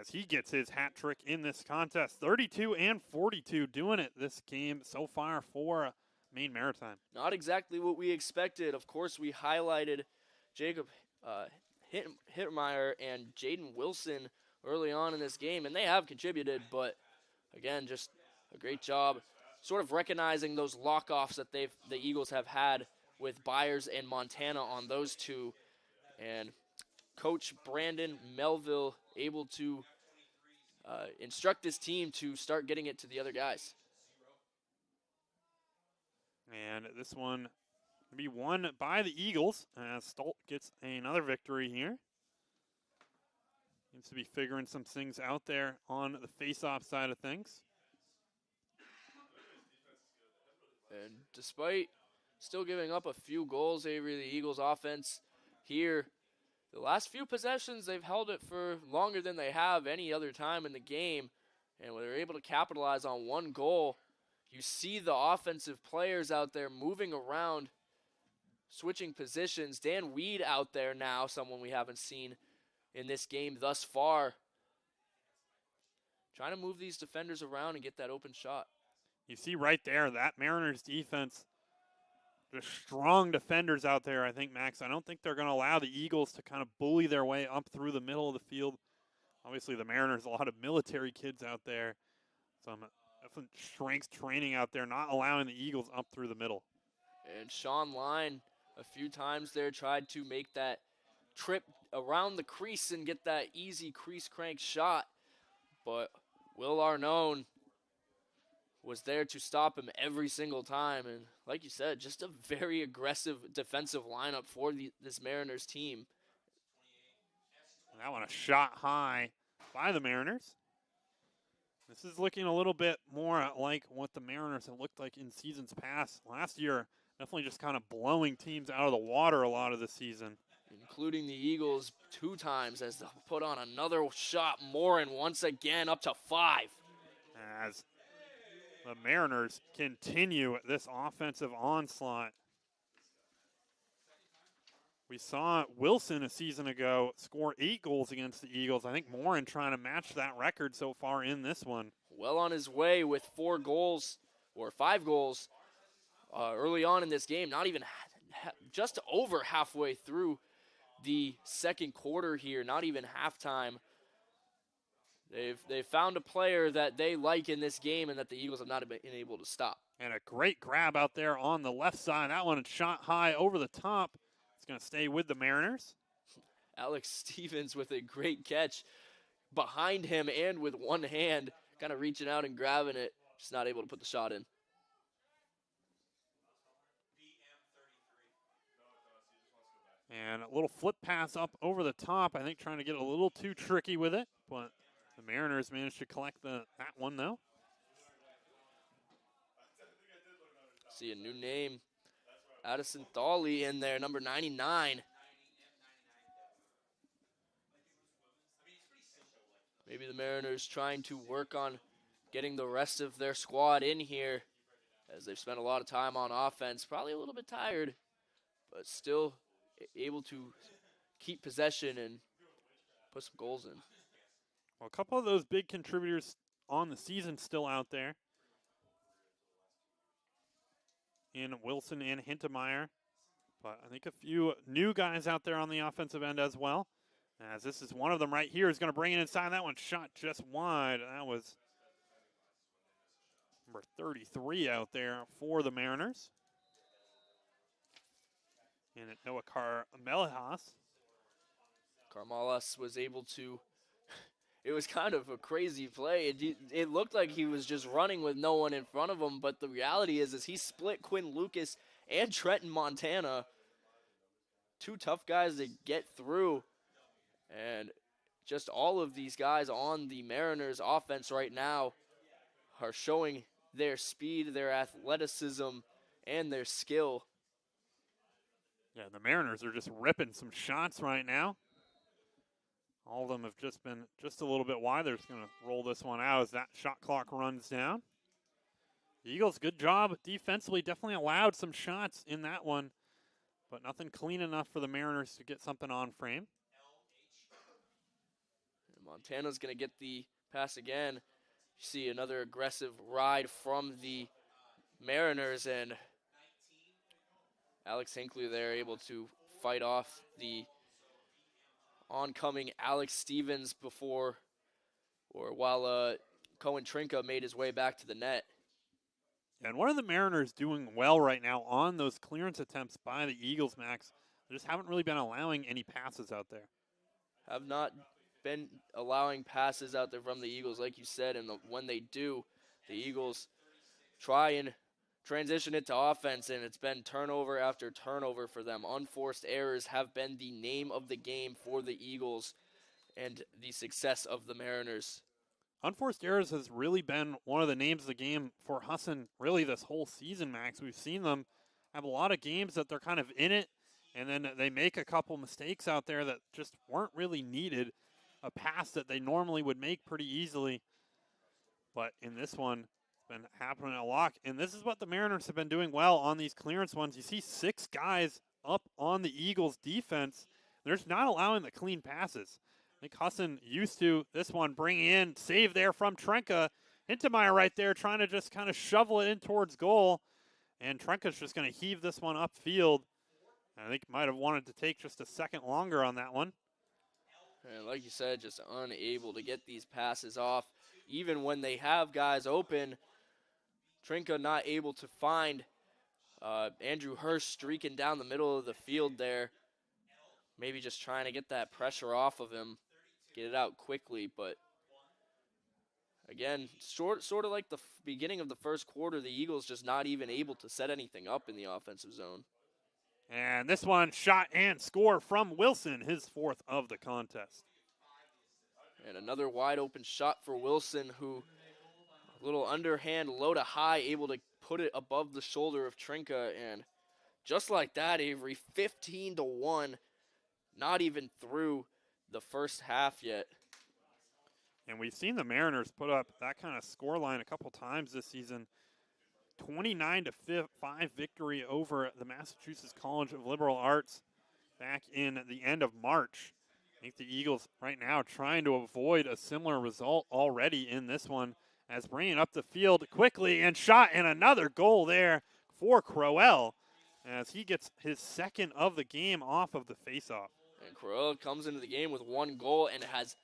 as he gets his hat trick in this contest. 32 and 42 doing it this game so far for Maine Maritime. Not exactly what we expected. Of course, we highlighted Jacob Hittermeyer and Jaden Wilson early on in this game, and they have contributed, but again, just a great job sort of recognizing those lockoffs that the Eagles have had with Byers and Montana on those two, and Coach Brandon Melville able to instruct this team to start getting it to the other guys. And this one will be won by the Eagles as Stolt gets another victory here. Seems to be figuring some things out there on the face-off side of things. And despite still giving up a few goals, Avery, the Eagles offense here, the last few possessions, they've held it for longer than they have any other time in the game. And when they're able to capitalize on one goal, you see the offensive players out there moving around, switching positions. Dan Weed out there now, someone we haven't seen in this game thus far, trying to move these defenders around and get that open shot. You see right there, that Mariners defense, just strong defenders out there, I think, Max. I don't think they're going to allow the Eagles to kind of bully their way up through the middle of the field. Obviously, the Mariners, a lot of military kids out there. Some definite strength training out there, not allowing the Eagles up through the middle. And Sean Line, a few times there, tried to make that trip around the crease and get that easy crease crank shot. But Will Arnone was there to stop him every single time. And like you said, just a very aggressive defensive lineup for this Mariners team. And that one a shot high by the Mariners. This is looking a little bit more like what the Mariners have looked like in seasons past. Last year, definitely just kind of blowing teams out of the water a lot of the season. Including the Eagles 2 times as they'll put on another shot more, and once again up to 5. As the Mariners continue this offensive onslaught. We saw Wilson a season ago score 8 goals against the Eagles. I think Morin trying to match that record so far in this one. Well on his way with 4 goals, or 5 goals, early on in this game. Not even just over halfway through the second quarter here, not even halftime. They've found a player that they like in this game and that the Eagles have not been able to stop. And a great grab out there on the left side. That one shot high over the top. It's going to stay with the Mariners. Alex Stevens with a great catch behind him and with one hand, kind of reaching out and grabbing it, just not able to put the shot in. And a little flip pass up over the top. I think trying to get a little too tricky with it, but the Mariners managed to collect that one, though. See a new name, Addison Thawley in there, number 99. Maybe the Mariners trying to work on getting the rest of their squad in here, as they've spent a lot of time on offense. Probably a little bit tired, but still able to keep possession and put some goals in. Well, a couple of those big contributors on the season still out there in Wilson and Hintemeyer. But I think a few new guys out there on the offensive end as well. As this is one of them right here is going to bring it inside. That one shot just wide. That was number 33 out there for the Mariners. And Noah Carmelas was able to, it was kind of a crazy play. It looked like he was just running with no one in front of him, but the reality is he split Quinn Lucas and Trenton Montana. 2 tough guys to get through. And just all of these guys on the Mariners offense right now are showing their speed, their athleticism, and their skill. Yeah, the Mariners are just ripping some shots right now. All of them have just been just a little bit wide. They're just going to roll this one out as that shot clock runs down. The Eagles, good job defensively. Definitely allowed some shots in that one, but nothing clean enough for the Mariners to get something on frame. Montana's going to get the pass again. You see another aggressive ride from the Mariners, and Alex Hinckley there able to fight off the oncoming Alex Stevens while Cohen Trinka made his way back to the net. And one of the Mariners doing well right now on those clearance attempts by the Eagles, Max. They just haven't really been allowing any passes out there. have not been allowing passes out there from the Eagles, like you said, and when they do, the Eagles try and transition it to offense, and it's been turnover after turnover for them. Unforced errors have been the name of the game for the Eagles and the success of the Mariners. Unforced errors has really been one of the names of the game for Husson really this whole season, Max. We've seen them have a lot of games that they're kind of in it, and then they make a couple mistakes out there that just weren't really needed. A pass that they normally would make pretty easily. But in this one, it's been happening a lot. And this is what the Mariners have been doing well on these clearance ones. You see 6 guys up on the Eagles' defense. They're just not allowing the clean passes. I think Husson used to this one, bringing in, save there from Trenka. Hintemeyer right there trying to just kind of shovel it in towards goal. And Trenka's just going to heave this one upfield. I think might have wanted to take just a second longer on that one. And like you said, just unable to get these passes off. Even when they have guys open, Trinka not able to find Andrew Hurst streaking down the middle of the field there. Maybe just trying to get that pressure off of him, get it out quickly. But again, sort of like the beginning of the first quarter, the Eagles just not even able to set anything up in the offensive zone. And this one, shot and score from Wilson, his 4th of the contest. And another wide open shot for Wilson, who a little underhand, low to high, able to put it above the shoulder of Trinka. And just like that, Avery, 15-1, not even through the first half yet. And we've seen the Mariners put up that kind of score line a couple times this season. 29-5 victory over the Massachusetts College of Liberal Arts back in the end of March. I think the Eagles right now trying to avoid a similar result already in this one, as bringing up the field quickly and shot, and another goal there for Crowell as he gets his 2nd of the game off of the faceoff. And Crowell comes into the game with 1 goal and has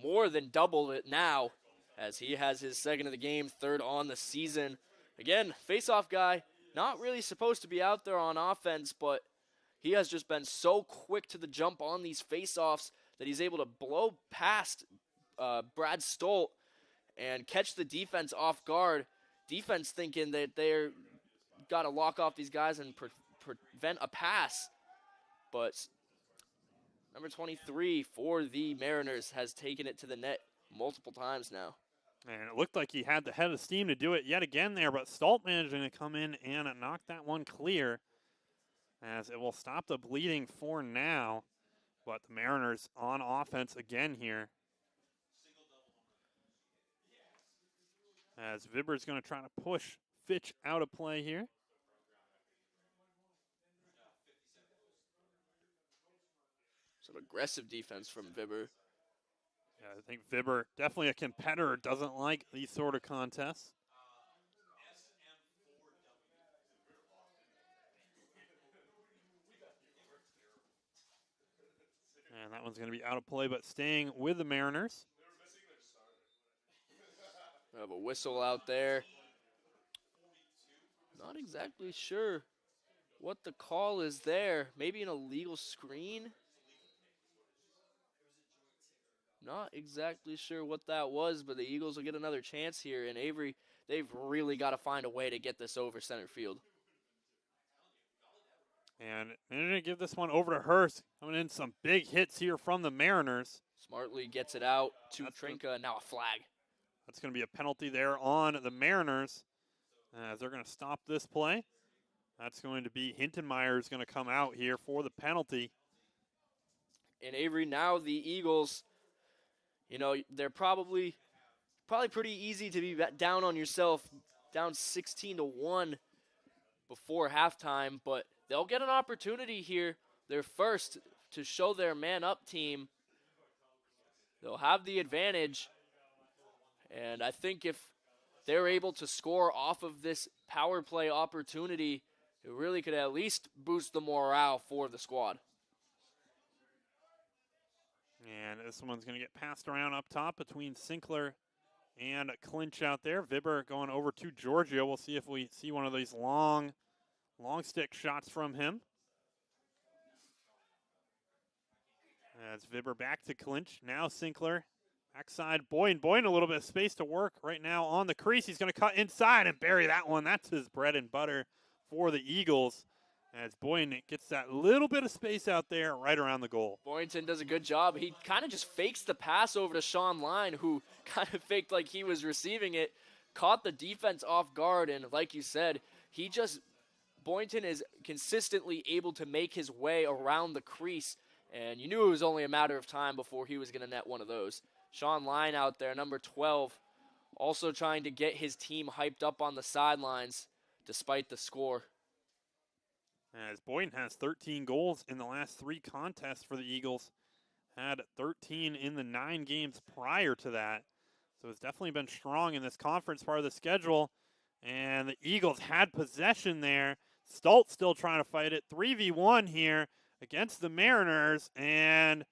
more than doubled it now, as he has his 2nd of the game, 3rd on the season. Again, face-off guy, not really supposed to be out there on offense, but he has just been so quick to the jump on these face-offs that he's able to blow past Brad Stolt and catch the defense off guard. Defense thinking that they're got to lock off these guys and prevent a pass. But number 23 for the Mariners has taken it to the net multiple times now. And it looked like he had the head of steam to do it yet again there, but Stolt managing to come in and knock that one clear, as it will stop the bleeding for now. But the Mariners on offense again here, as Vibber's going to try to push Fitch out of play here. Some aggressive defense from Vibber. Yeah, I think Vibber, definitely a competitor, doesn't like these sort of contests. And that one's going to be out of play, but staying with the Mariners. We have a whistle out there. Not exactly sure what the call is there. Maybe an illegal screen? Not exactly sure what that was, but the Eagles will get another chance here. And Avery, they've really got to find a way to get this over center field. And they're going to give this one over to Hurst. Coming in some big hits here from the Mariners. Smartly gets it out to Trinka, and now a flag. That's going to be a penalty there on the Mariners, as they're going to stop this play. That's going to be Hintenmeyer is going to come out here for the penalty. And Avery, now the Eagles, you know, they're probably pretty easy to be down on yourself, down 16-1 before halftime, but they'll get an opportunity here. They're first to show their man-up team. They'll have the advantage, and I think if they're able to score off of this power play opportunity, it really could at least boost the morale for the squad. And this one's going to get passed around up top between Sinkler and Clinch out there. Vibber going over to Giorgio. We'll see if we see one of these long stick shots from him. As Vibber back to clinch. Now Sinkler. Backside, Boyne. Boyne a little bit of space to work right now on the crease. He's going to cut inside and bury that one. That's his bread and butter for the Eagles. As Boyne gets that little bit of space out there right around the goal. Boynton does a good job. He kind of just fakes the pass over to Sean Line, who kind of faked like he was receiving it, caught the defense off guard, and like you said, Boynton is consistently able to make his way around the crease, and you knew it was only a matter of time before he was going to net one of those. Sean Line out there, number 12, also trying to get his team hyped up on the sidelines despite the score. As Boynton has 13 goals in the last 3 contests for the Eagles. Had 13 in the 9 games prior to that. So it's definitely been strong in this conference part of the schedule. And the Eagles had possession there. Stoltz still trying to fight it. 3v1 here against the Mariners. And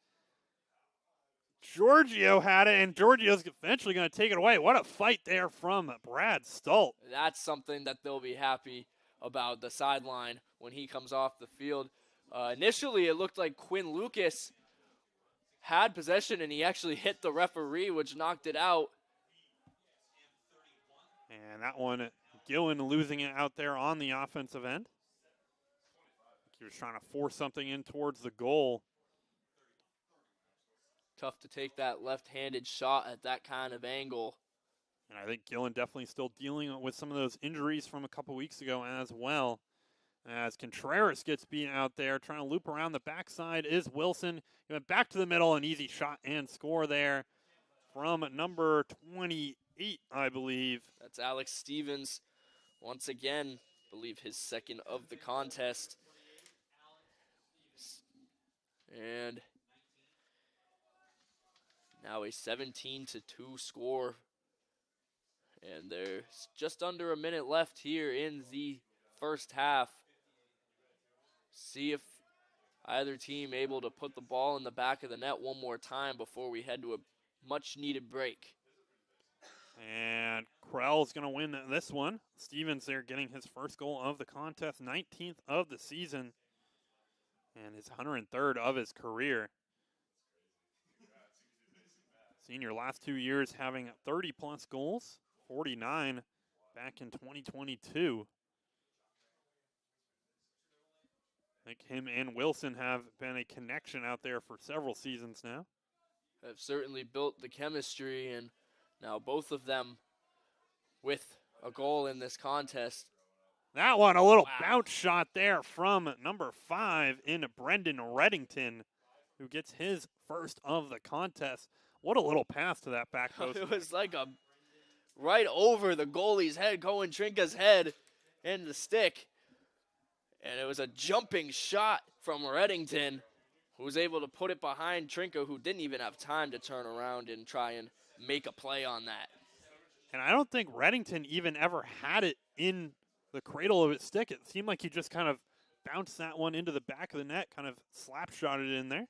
Giorgio had it, and Giorgio's eventually going to take it away. What a fight there from Brad Stoltz. That's something that they'll be happy about, the sideline when he comes off the field. Initially, it looked like Quinn Lucas had possession, and he actually hit the referee, which knocked it out. And that one, Gillen losing it out there on the offensive end. He was trying to force something in towards the goal. Tough to take that left-handed shot at that kind of angle. And I think Gillen definitely still dealing with some of those injuries from a couple weeks ago as well. As Contreras gets beaten out there, trying to loop around the backside is Wilson. He went back to the middle, an easy shot and score there from number 28, I believe. That's Alex Stevens. Once again, I believe his second of the contest. And now a 17-2 score. And there's just under a minute left here in the first half. See if either team able to put the ball in the back of the net one more time before we head to a much-needed break. And Krell's going to win this one. Stevens there getting his first goal of the contest, 19th of the season, and his 103rd of his career. Senior last 2 years having 30-plus goals, 49 back in 2022. I think him and Wilson have been a connection out there for several seasons now. Have certainly built the chemistry, and now both of them with a goal in this contest. That one, a little bounce shot there from number 5 in Brendan Reddington, who gets his first of the contest. What a little pass to that back post. It was like a right over the goalie's head, Cohen Trinka's head and the stick. And it was a jumping shot from Reddington, who was able to put it behind Trinka, who didn't even have time to turn around and try and make a play on that. And I don't think Reddington even ever had it in the cradle of its stick. It seemed like he just kind of bounced that one into the back of the net, kind of slap shotted it in there.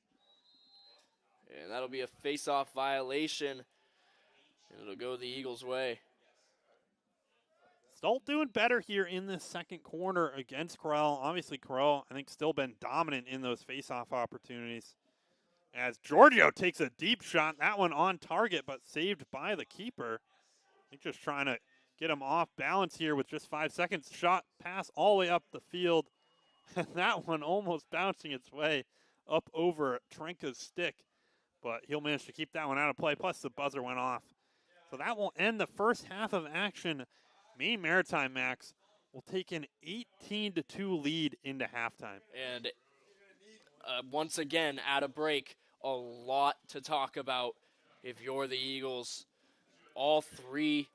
And that'll be a face-off violation, and it'll go the Eagles' way. Stolt doing better here in this second quarter against Corral. Obviously, Corral, I think, still been dominant in those face-off opportunities. As Giorgio takes a deep shot, that one on target, but saved by the keeper. I think just trying to get him off balance here with just 5 seconds. Shot pass all the way up the field. And that one almost bouncing its way up over Trenka's stick. But he'll manage to keep that one out of play. Plus, the buzzer went off. So that will end the first half of action. Maine Maritime, Max, will take an 18-2 lead into halftime. And once again, at a break, a lot to talk about if you're the Eagles. All three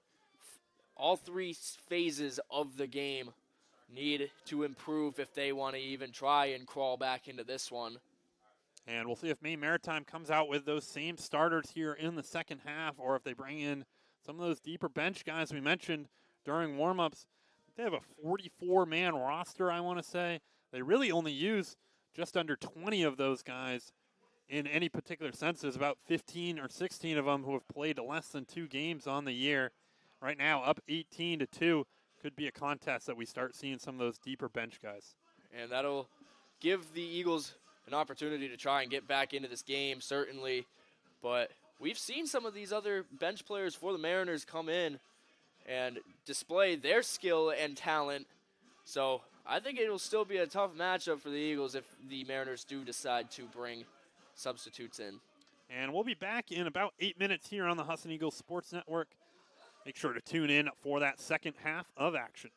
phases of the game need to improve if they want to even try and crawl back into this one. And we'll see if Maine Maritime comes out with those same starters here in the second half, or if they bring in some of those deeper bench guys we mentioned during warm-ups. They have a 44-man roster, I want to say. They really only use just under 20 of those guys in any particular sense. There's about 15 or 16 of them who have played less than 2 games on the year. Right now, up 18-2. Could be a contest that we start seeing some of those deeper bench guys. And that'll give the Eagles an opportunity to try and get back into this game, certainly. But we've seen some of these other bench players for the Mariners come in and display their skill and talent. So I think it will still be a tough matchup for the Eagles if the Mariners do decide to bring substitutes in. And we'll be back in about 8 minutes here on the Husson Eagles Sports Network. Make sure to tune in for that second half of action.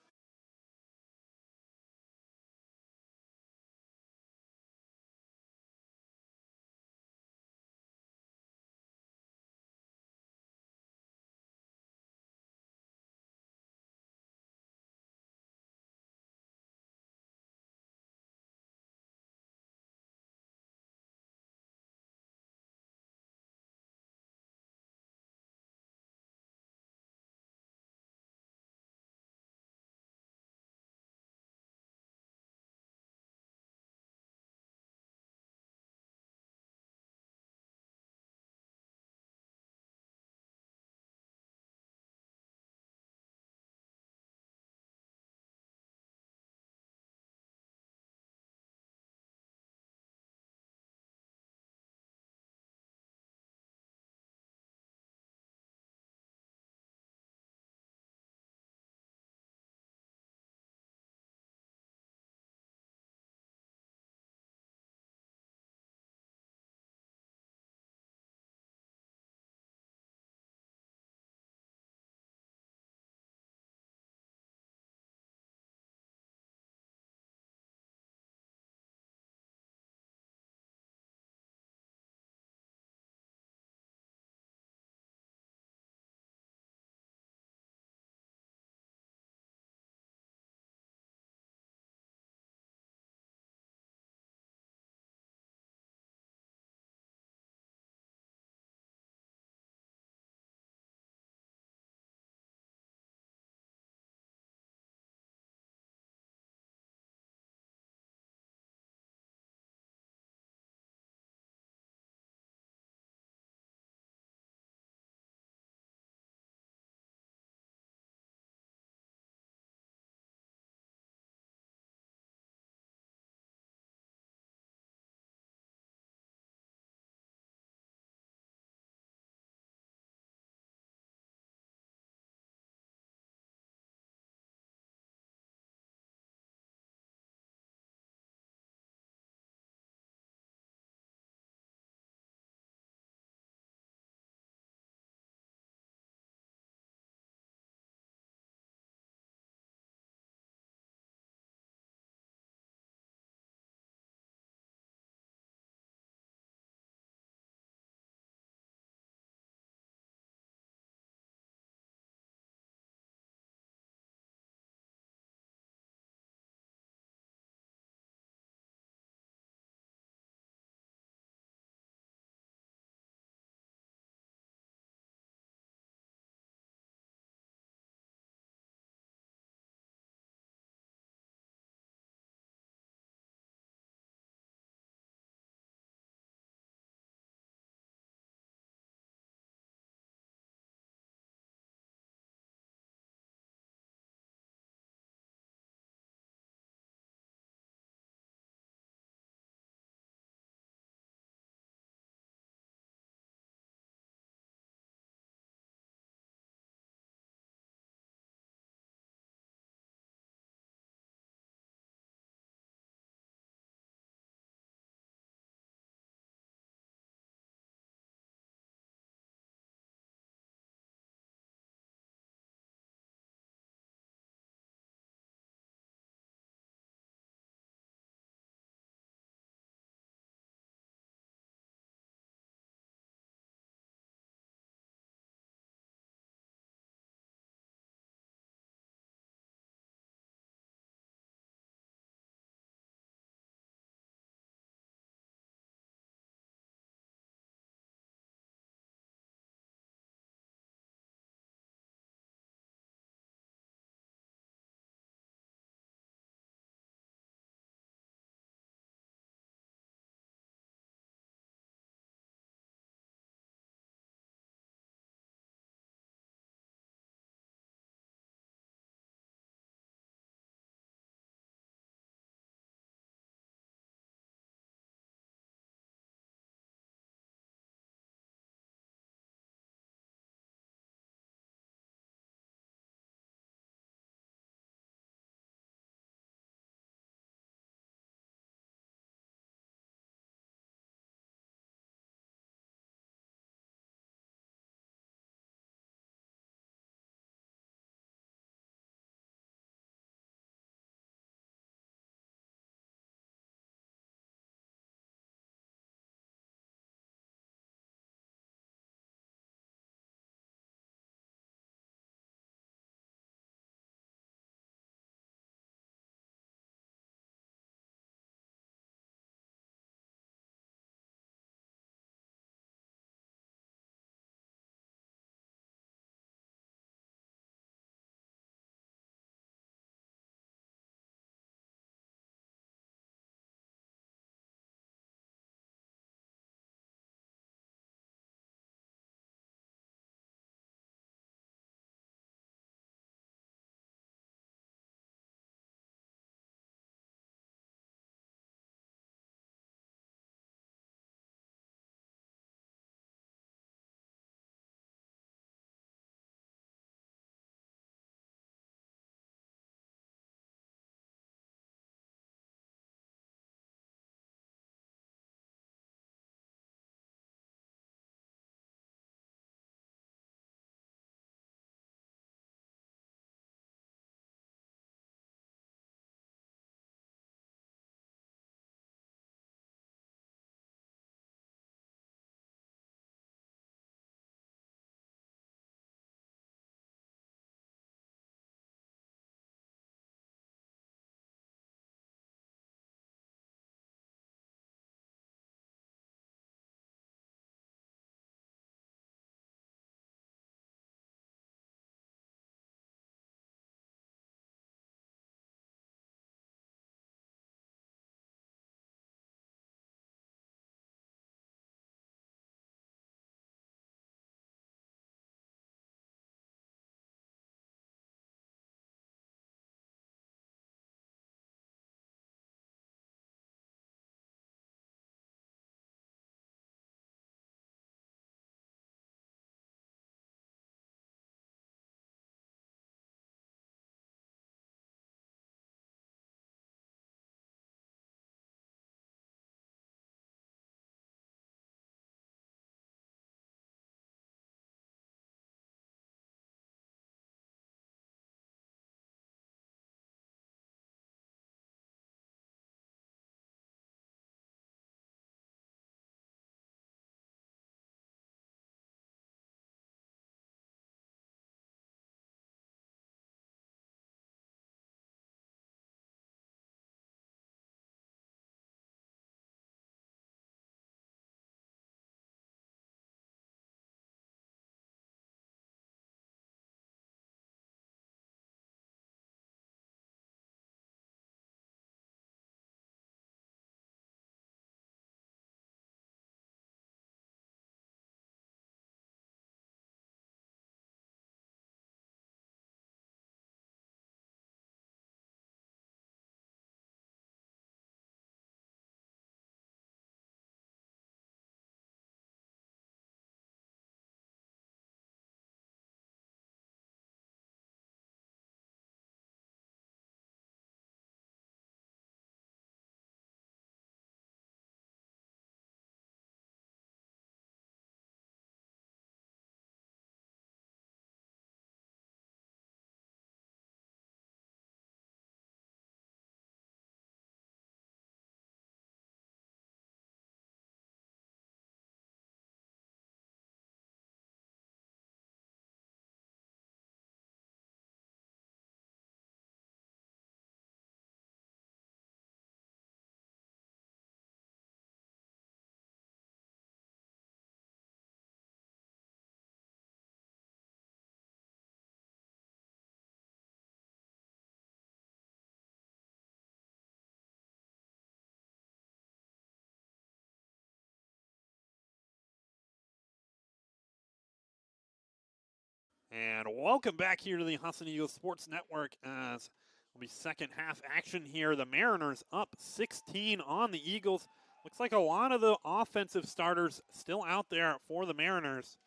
And welcome back here to the Husson Eagles Sports Network as will be second half action here. The Mariners up 16 on the Eagles. Looks like a lot of the offensive starters still out there for the Mariners.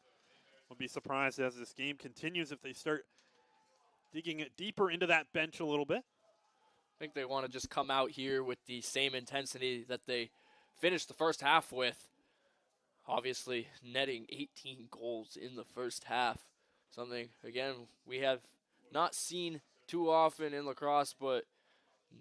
Would be surprised as this game continues if they start digging it deeper into that bench a little bit. I think they want to just come out here with the same intensity that they finished the first half with. Obviously, netting 18 goals in the first half. Something, again, we have not seen too often in lacrosse, but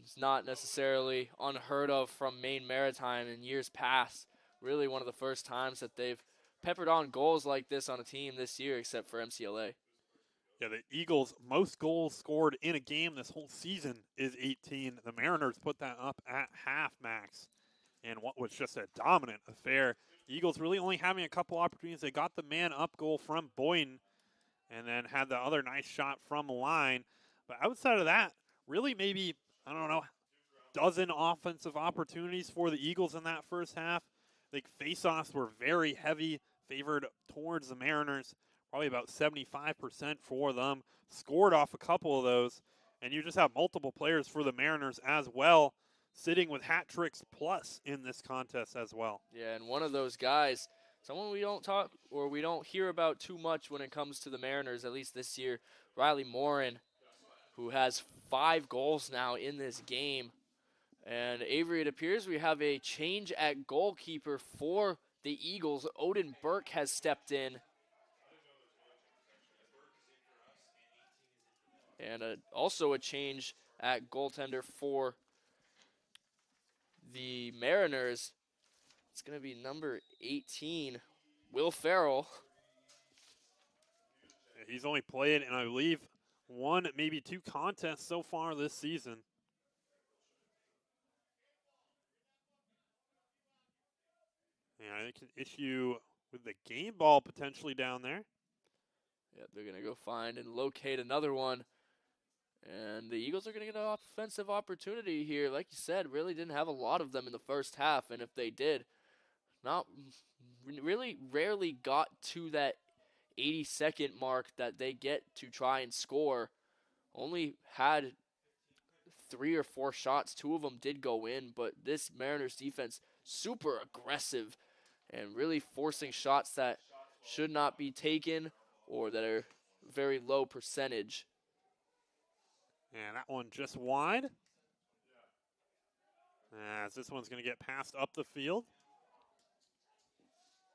it's not necessarily unheard of from Maine Maritime in years past. Really one of the first times that they've peppered on goals like this on a team this year, except for MCLA. Yeah, the Eagles' most goals scored in a game this whole season is 18. The Mariners put that up at half, Max, in what was just a dominant affair. The Eagles really only having a couple opportunities. They got the man-up goal from Boyden and then had the other nice shot from the line. But outside of that, really maybe, I don't know, dozen offensive opportunities for the Eagles in that first half. I think faceoffs were very heavy, favored towards the Mariners. Probably about 75% for them. Scored off a couple of those. And you just have multiple players for the Mariners as well, sitting with hat tricks plus in this contest as well. Yeah, and one of those guys, someone we don't talk or we don't hear about too much when it comes to the Mariners, at least this year, Riley Morin, who has 5 goals now in this game. And Avery, it appears we have a change at goalkeeper for the Eagles. Odin Burke has stepped in. And also a change at goaltender for the Mariners. It's going to be number 18, Will Farrell. He's only played in, I believe, 1, maybe 2 contests so far this season. And I think an issue with the game ball potentially down there. Yeah, they're going to go find and locate another one. And the Eagles are going to get an offensive opportunity here. Like you said, really didn't have a lot of them in the first half. And if they did, really rarely got to that 80-second mark that they get to try and score. Only had 3 or 4 shots. 2 of them did go in. But this Mariners defense, super aggressive and really forcing shots that should not be taken or that are very low percentage. And that one just wide. As this one's going to get passed up the field.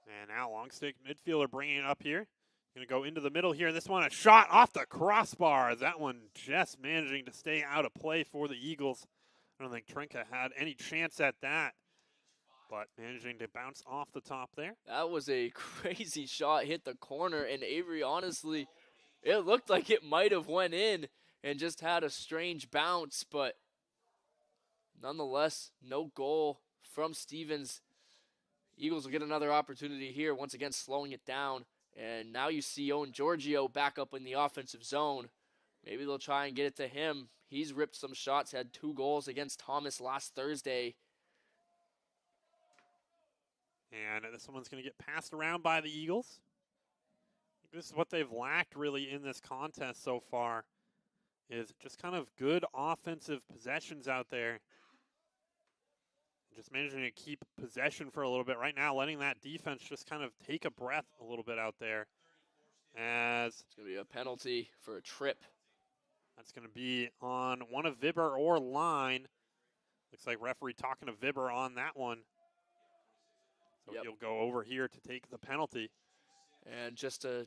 And now long stick midfielder bringing it up here. Going to go into the middle here. This one a shot off the crossbar. That one just managing to stay out of play for the Eagles. I don't think Trinka had any chance at that. But managing to bounce off the top there. That was a crazy shot. Hit the corner. And Avery, honestly, it looked like it might have went in and just had a strange bounce. But nonetheless, no goal from Stevens. Eagles will get another opportunity here, once again slowing it down. And now you see Owen Giorgio back up in the offensive zone. Maybe they'll try and get it to him. He's ripped some shots, had 2 goals against Thomas last Thursday. And this one's going to get passed around by the Eagles. This is what they've lacked really in this contest so far, is just kind of good offensive possessions out there. Just managing to keep possession for a little bit right now, letting that defense just kind of take a breath a little bit out there. As it's going to be a penalty for a trip. That's going to be on one of Vibber or Line. Looks like referee talking to Vibber on that one. So he'll go over here to take the penalty. And just an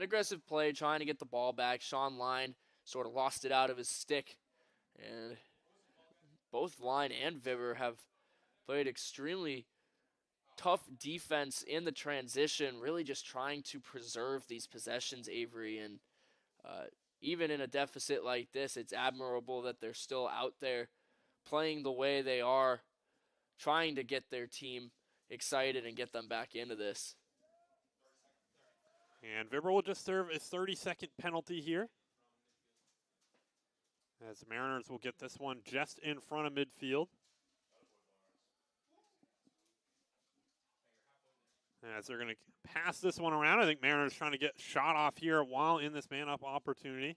aggressive play, trying to get the ball back. Sean Line sort of lost it out of his stick. And both Line and Vibber have played extremely tough defense in the transition, really just trying to preserve these possessions, Avery. And even in a deficit like this, it's admirable that they're still out there playing the way they are, trying to get their team excited and get them back into this. And Vibber will just serve a 30-second penalty here, as the Mariners will get this one just in front of midfield. as they're going to pass this one around. I think Mariners trying to get shot off here while in this man-up opportunity.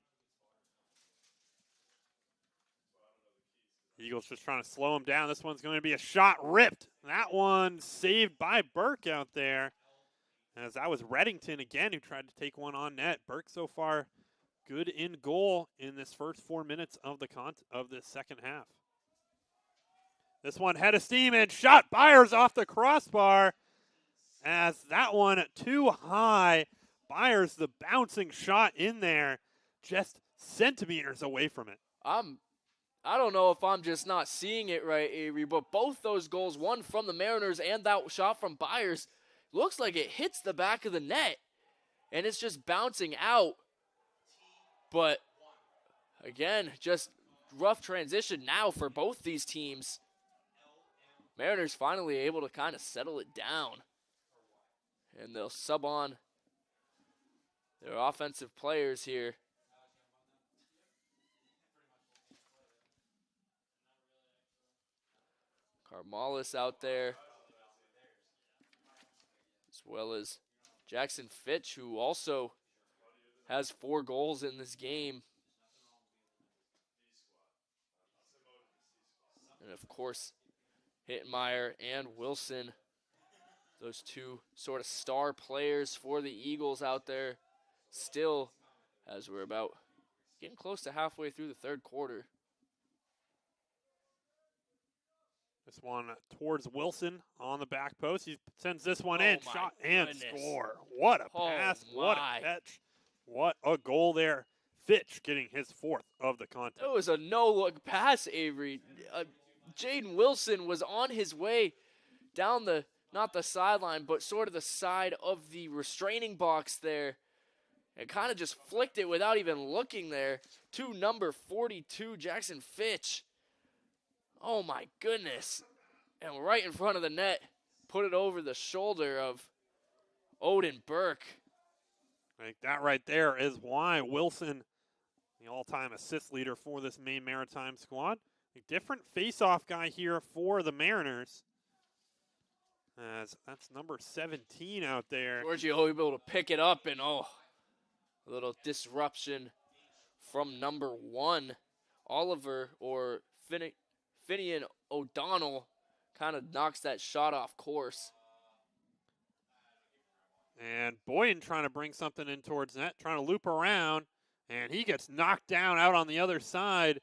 Eagles just trying to slow him down. This one's going to be a shot ripped. That one saved by Burke out there. As that was Reddington again who tried to take one on net. Burke so far good in goal in this first 4 minutes of the second half. This one head of steam and shot. Byers off the crossbar. As that one too high. Byers the bouncing shot in there. Just centimeters away from it. I don't know if I'm just not seeing it right, Avery, but both those goals, one from the Mariners and that shot from Byers, looks like it hits the back of the net, and it's just bouncing out. But, again, just rough transition now for both these teams. Mariners finally able to kind of settle it down, and they'll sub on their offensive players here. Carmalis out there, as well as Jackson Fitch, who also has 4 goals in this game. And, of course, Hittenmeyer and Wilson, those two sort of star players for the Eagles out there still, as we're about getting close to halfway through the third quarter. This one towards Wilson on the back post. He sends this one in, shot and score. What a pass, what a catch, what a goal there. Fitch getting his 4th of the contest. It was a no-look pass, Avery. Jaden Wilson was on his way down the, not the sideline, but sort of the side of the restraining box there. And kind of just flicked it without even looking there to number 42, Jackson Fitch. Oh, my goodness. And right in front of the net, put it over the shoulder of Odin Burke. I think that right there is why Wilson, the all-time assist leader for this Maine Maritime squad. A different face-off guy here for the Mariners. As that's number 17 out there. Giorgio able to pick it up, and a little disruption from number 1. Oliver, or Finian O'Donnell, kind of knocks that shot off course. And Boyan trying to bring something in towards net, trying to loop around, and he gets knocked down out on the other side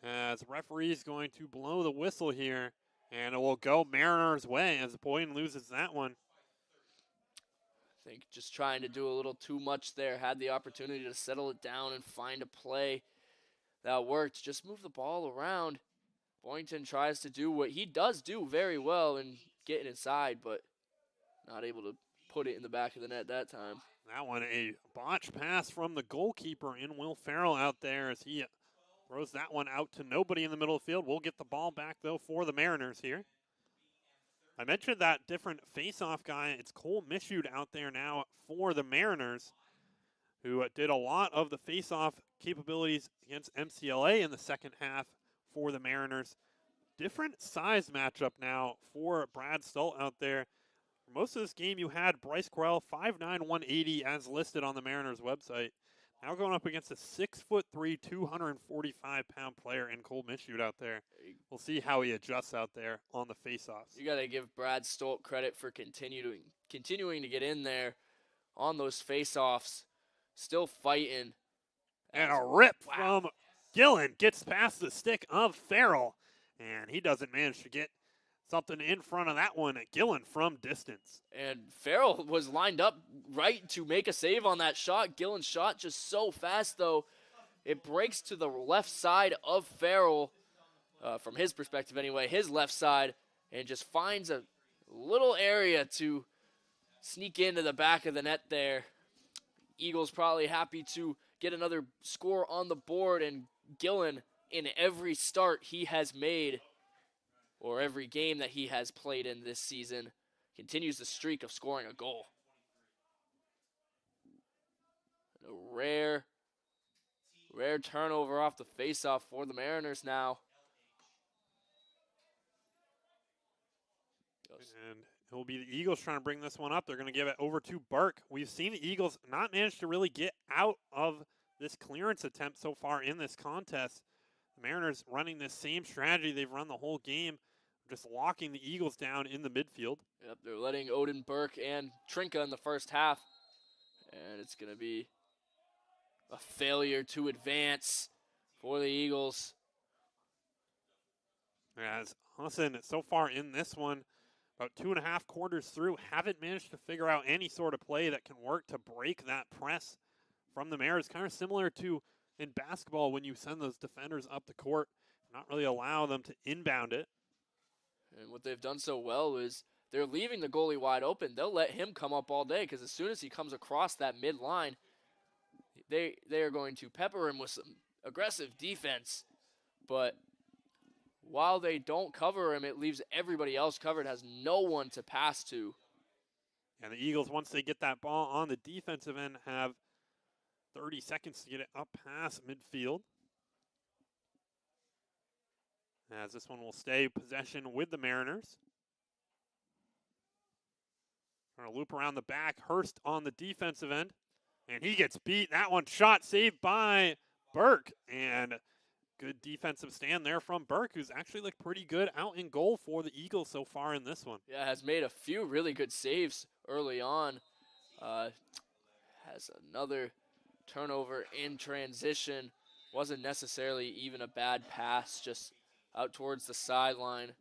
as referee's going to blow the whistle here, and it will go Mariners' way as Boyan loses that one. I think just trying to do a little too much there, had the opportunity to settle it down and find a play that worked. Just move the ball around. Boynton tries to do what he does do very well and getting inside, but not able to put it in the back of the net that time. That one, a botch pass from the goalkeeper in Will Farrell out there as he throws that one out to nobody in the middle of the field. We'll get the ball back, though, for the Mariners here. I mentioned that different face-off guy. It's Cole Michoud out there now for the Mariners, who did a lot of the face-off capabilities against MCLA in the second half for the Mariners. Different size matchup now for Brad Stolt out there. For most of this game, you had Bryce Quell, 5'9", 180, as listed on the Mariners website. Now going up against a 6'3", 245-pound player in Cole Michoud out there. We'll see how he adjusts out there on the face-offs. You got to give Brad Stolt credit for continuing to get in there on those face-offs. Still fighting. And a rip from Gillen gets past the stick of Farrell, and he doesn't manage to get something in front of that one at Gillen from distance. And Farrell was lined up right to make a save on that shot. Gillen's shot just so fast, though. It breaks to the left side of Farrell, from his perspective anyway, his left side, and just finds a little area to sneak into the back of the net there. Eagles probably happy to get another score on the board, and Gillen, in every start he has made, or every game that he has played in this season, continues the streak of scoring a goal. A rare turnover off the faceoff for the Mariners now. And It will be the Eagles trying to bring this one up. They're going to give it over to Burke. We've seen the Eagles not manage to really get out of this clearance attempt so far in this contest. The Mariners running this same strategy they've run the whole game, just locking the Eagles down in the midfield. Yep, they're letting Odin, Burke, and Trinka in the first half. And it's going to be a failure to advance for the Eagles. As Husson, so far in this one, about 2.5 quarters through, haven't managed to figure out any sort of play that can work to break that press from the Mariners. Kind of similar to in basketball when you send those defenders up the court, not really allow them to inbound it. And what they've done so well is they're leaving the goalie wide open. They'll let him come up all day because as soon as he comes across that midline, they are going to pepper him with some aggressive defense. But while they don't cover him, it leaves everybody else covered, has no one to pass to. And the Eagles, once they get that ball on the defensive end, have 30 seconds to get it up past midfield. As this one will stay possession with the Mariners. Trying to loop around the back. Hurst on the defensive end. And he gets beat. That one shot saved by Burke. And good defensive stand there from Burke, who's actually looked pretty good out in goal for the Eagles so far in this one. Yeah, has made a few really good saves early on. Has another turnover in transition. Wasn't necessarily even a bad pass, just out towards the sideline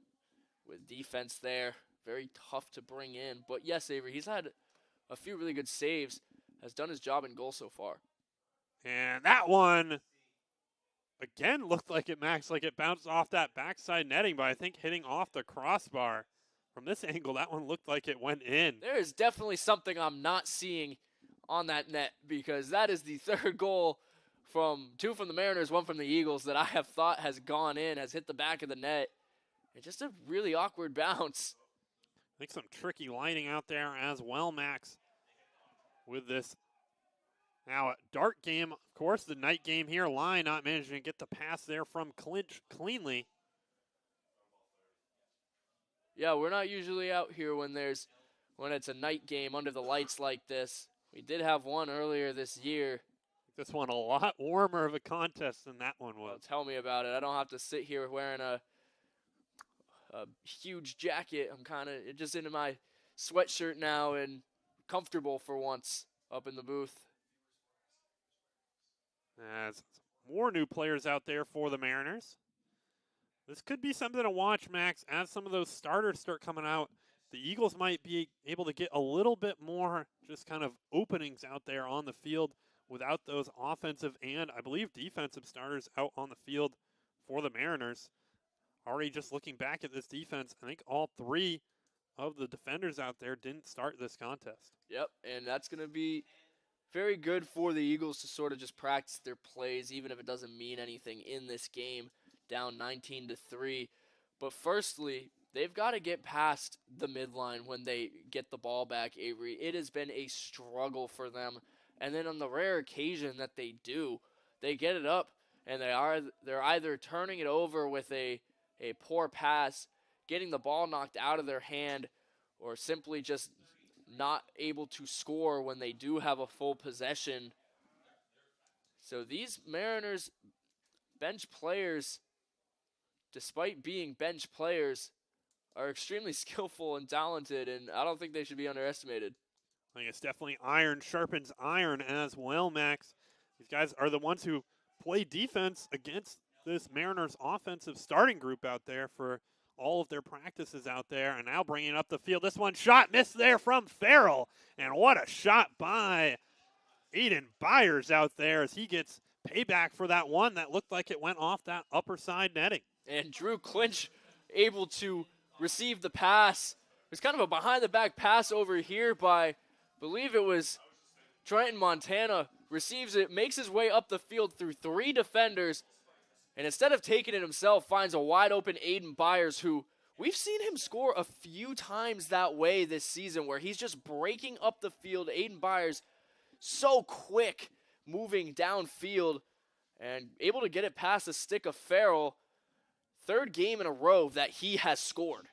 with defense there. Very tough to bring in. But yes, Avery, he's had a few really good saves, has done his job in goal so far. And that one, again, looked like it, Max, like it bounced off that backside netting, but I think hitting off the crossbar. From this angle, that one looked like it went in. There is definitely something I'm not seeing on that net, because that is the third goal from two from the Mariners, one from the Eagles that I have thought has gone in, has hit the back of the net. And just a really awkward bounce. I think some tricky lighting out there as well, Max, with this. Now, a dark game, of course, the night game here. Line not managing to get the pass there from Clinch cleanly. Yeah, we're not usually out here when it's a night game under the lights like this. We did have one earlier this year. This one a lot warmer of a contest than that one was. Well, tell me about it. I don't have to sit here wearing a huge jacket. I'm kind of just into my sweatshirt now and comfortable for once up in the booth. As more new players out there for the Mariners. This could be something to watch, Max, as some of those starters start coming out. The Eagles might be able to get a little bit more just kind of openings out there on the field without those offensive and, I believe, defensive starters out on the field for the Mariners. Already just looking back at this defense, I think all three of the defenders out there didn't start this contest. Yep, and that's going to be very good for the Eagles to sort of just practice their plays, even if it doesn't mean anything in this game, down 19-3. But firstly, they've got to get past the midline when they get the ball back, Avery. It has been a struggle for them. And then on the rare occasion that they do, they get it up, and they're either turning it over with a poor pass, getting the ball knocked out of their hand, or simply just not able to score when they do have a full possession. So these Mariners bench players, despite being bench players, are extremely skillful and talented, and I don't think they should be underestimated. I think it's definitely iron sharpens iron as well, Max. These guys are the ones who play defense against this Mariners offensive starting group out there for all of their practices out there, and now bringing up the field. This one shot missed there from Farrell, and what a shot by Aiden Byers out there as he gets payback for that one that looked like it went off that upper side netting. And Drew Clinch able to receive the pass. It was kind of a behind-the-back pass over here by, I believe it was Trenton Montana. Receives it, makes his way up the field through three defenders, and instead of taking it himself, finds a wide-open Aiden Byers, who we've seen him score a few times that way this season, where he's just breaking up the field. Aiden Byers, so quick, moving downfield, and able to get it past the stick of Farrell. Third game in a row that he has scored.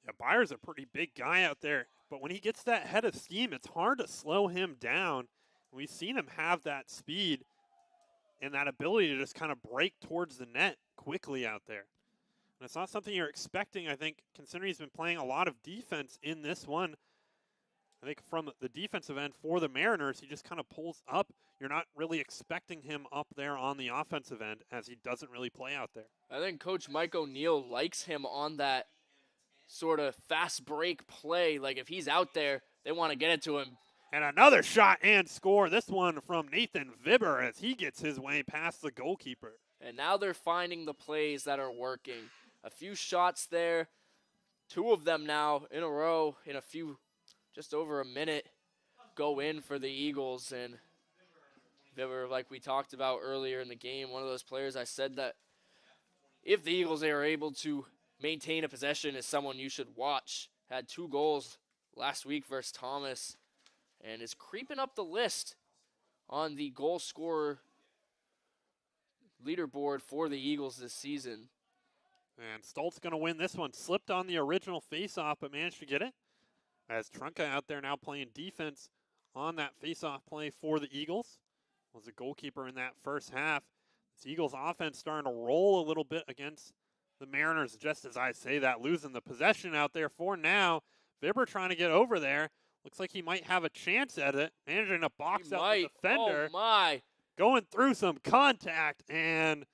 Yeah, Byer's a pretty big guy out there, but when he gets that head of steam, it's hard to slow him down. We've seen him have that speed and that ability to just kind of break towards the net quickly out there. And it's not something you're expecting, I think, considering he's been playing a lot of defense in this one. I think from the defensive end for the Mariners, he just kind of pulls up. You're not really expecting him up there on the offensive end as he doesn't really play out there. I think Coach Mike O'Neill likes him on that sort of fast break play. Like if he's out there, they want to get it to him. And another shot and score. This one from Nathan Vibber as he gets his way past the goalkeeper. And now they're finding the plays that are working. A few shots there. 2 of them now in a row in just over a minute go in for the Eagles. And Vibber, like we talked about earlier in the game, one of those players I said that if the Eagles are able to maintain a possession is someone you should watch. Had 2 goals last week versus Thomas and is creeping up the list on the goal scorer leaderboard for the Eagles this season. And Stoltz going to win this one. Slipped on the original faceoff, but managed to get it. As Trunka out there now playing defense on that faceoff play for the Eagles. Was a goalkeeper in that first half. This Eagles offense starting to roll a little bit against the Mariners, just as I say that, losing the possession out there for now. Vibber trying to get over there. Looks like he might have a chance at it. Managing to box out the defender. Oh, my. Going through some contact and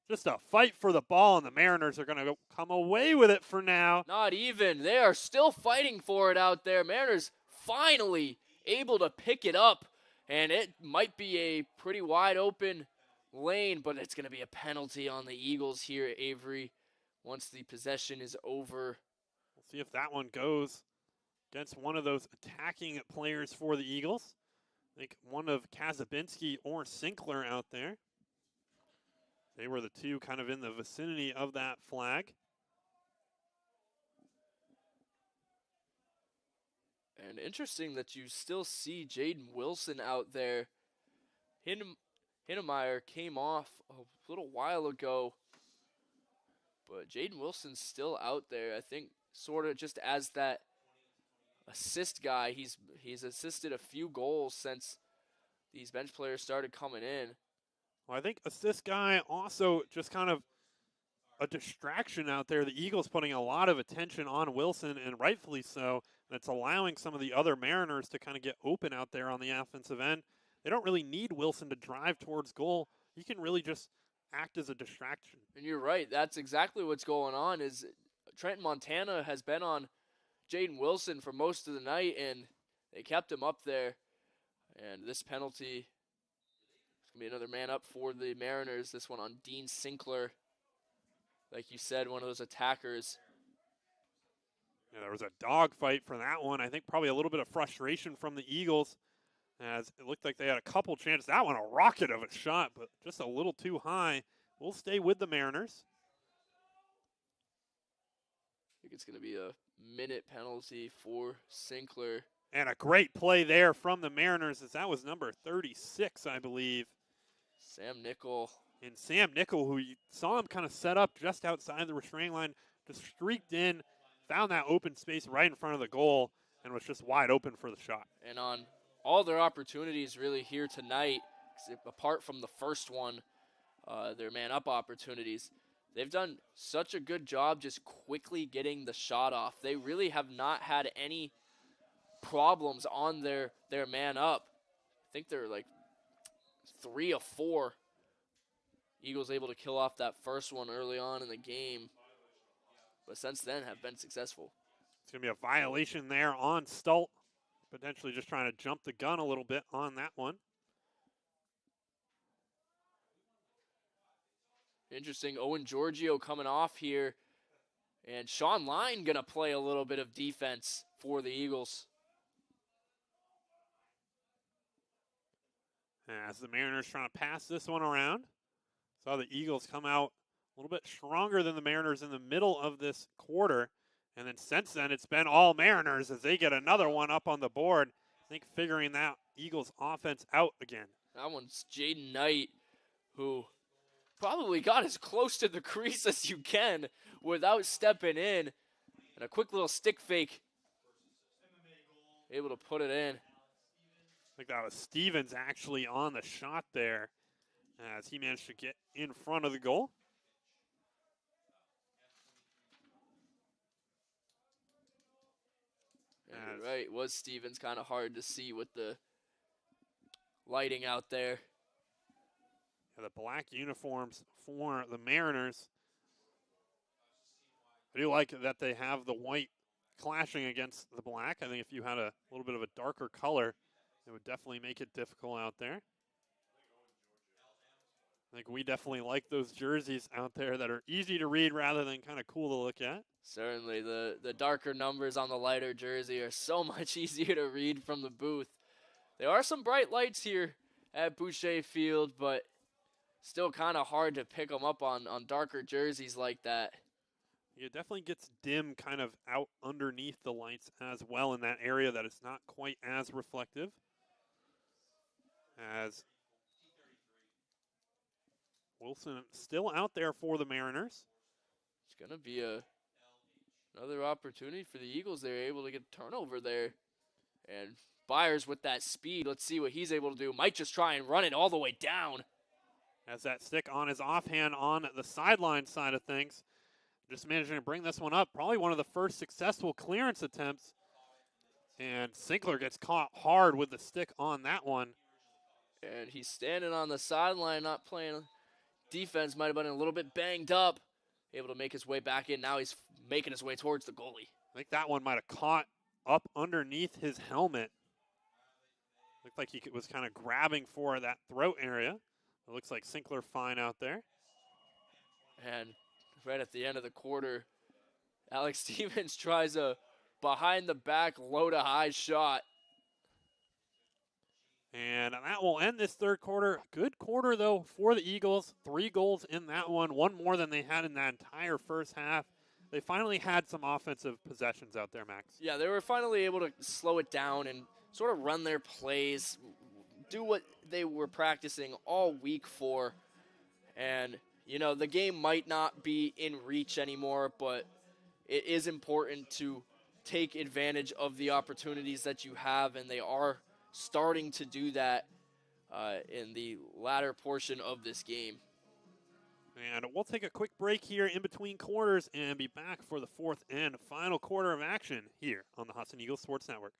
just a fight for the ball, and the Mariners are going to come away with it for now. Not even. They are still fighting for it out there. Mariners finally able to pick it up, and it might be a pretty wide open lane, but it's going to be a penalty on the Eagles here, Avery, once the possession is over. We'll see if that one goes against one of those attacking players for the Eagles. I think one of Kazabinski or Sinkler out there. They were the 2 kind of in the vicinity of that flag. And interesting that you still see Jaden Wilson out there. Hinnemeyer came off a little while ago, but Jaden Wilson's still out there. I think sort of just as that assist guy. He's assisted a few goals since these bench players started coming in. Well, I think assist guy also just kind of a distraction out there. The Eagles putting a lot of attention on Wilson, and rightfully so. And it's allowing some of the other Mariners to kind of get open out there on the offensive end. They don't really need Wilson to drive towards goal. He can really just act as a distraction. And you're right. That's exactly what's going on. Is Trenton Montana has been on Jaden Wilson for most of the night, and they kept him up there. And this penalty, it's going to be another man up for the Mariners. This one on Dean Sinkler. Like you said, one of those attackers. Yeah, there was a dogfight for that one. I think probably a little bit of frustration from the Eagles, as it looked like they had a couple chances. That one, a rocket of a shot, but just a little too high. We'll stay with the Mariners. I think it's going to be a minute penalty for Sinkler. And a great play there from the Mariners, as that was number 36, I believe. Sam Nickel. And Sam Nickel, who you saw him kind of set up just outside the restraining line, just streaked in, found that open space right in front of the goal, and was just wide open for the shot. And on all their opportunities really here tonight, apart from the first one, their man-up opportunities, they've done such a good job just quickly getting the shot off. They really have not had any problems on their man-up. I think they're like 3 of 4. Eagles able to kill off that first one early on in the game, but since then have been successful. It's going to be a violation there on Stolt, potentially just trying to jump the gun a little bit on that one. Interesting. Owen Giorgio coming off here, and Sean Line going to play a little bit of defense for the Eagles. As the Mariners trying to pass this one around. Saw the Eagles come out a little bit stronger than the Mariners in the middle of this quarter. And then since then, it's been all Mariners as they get another one up on the board. I think figuring that Eagles offense out again. That one's Jaden Knight, who probably got as close to the crease as you can without stepping in. And a quick little stick fake. Able to put it in. I think that was Stevens actually on the shot there as he managed to get in front of the goal. Yeah, you're right. It was Stevens, kind of hard to see with the lighting out there. Yeah, the black uniforms for the Mariners. I do like that they have the white clashing against the black. I think if you had a little bit of a darker color, it would definitely make it difficult out there. I think we definitely like those jerseys out there that are easy to read rather than kind of cool to look at. Certainly, the darker numbers on the lighter jersey are so much easier to read from the booth. There are some bright lights here at Boucher Field, but still kind of hard to pick them up on darker jerseys like that. It definitely gets dim kind of out underneath the lights as well in that area that is not quite as reflective. As Wilson still out there for the Mariners. It's going to be another opportunity for the Eagles. They're able to get a turnover there. And Byers with that speed, let's see what he's able to do. Might just try and run it all the way down. Has that stick on his offhand on the sideline side of things. Just managing to bring this one up. Probably one of the first successful clearance attempts. And Sinkler gets caught hard with the stick on that one. And he's standing on the sideline, not playing defense. Might have been a little bit banged up. Able to make his way back in. Now he's making his way towards the goalie. I think that one might have caught up underneath his helmet. Looked like he was kind of grabbing for that throat area. It looks like Sinkler fine out there. And right at the end of the quarter, Alex Stevens tries a behind-the-back, low-to-high shot. And that will end this third quarter. Good quarter, though, for the Eagles. 3 goals in that one more than they had in that entire first half. They finally had some offensive possessions out there, Max. Yeah, they were finally able to slow it down and sort of run their plays, do what they were practicing all week for. And, you know, the game might not be in reach anymore, but it is important to take advantage of the opportunities that you have, and they are starting to do that in the latter portion of this game. And we'll take a quick break here in between quarters and be back for the fourth and final quarter of action here on the Husson Eagles Sports Network.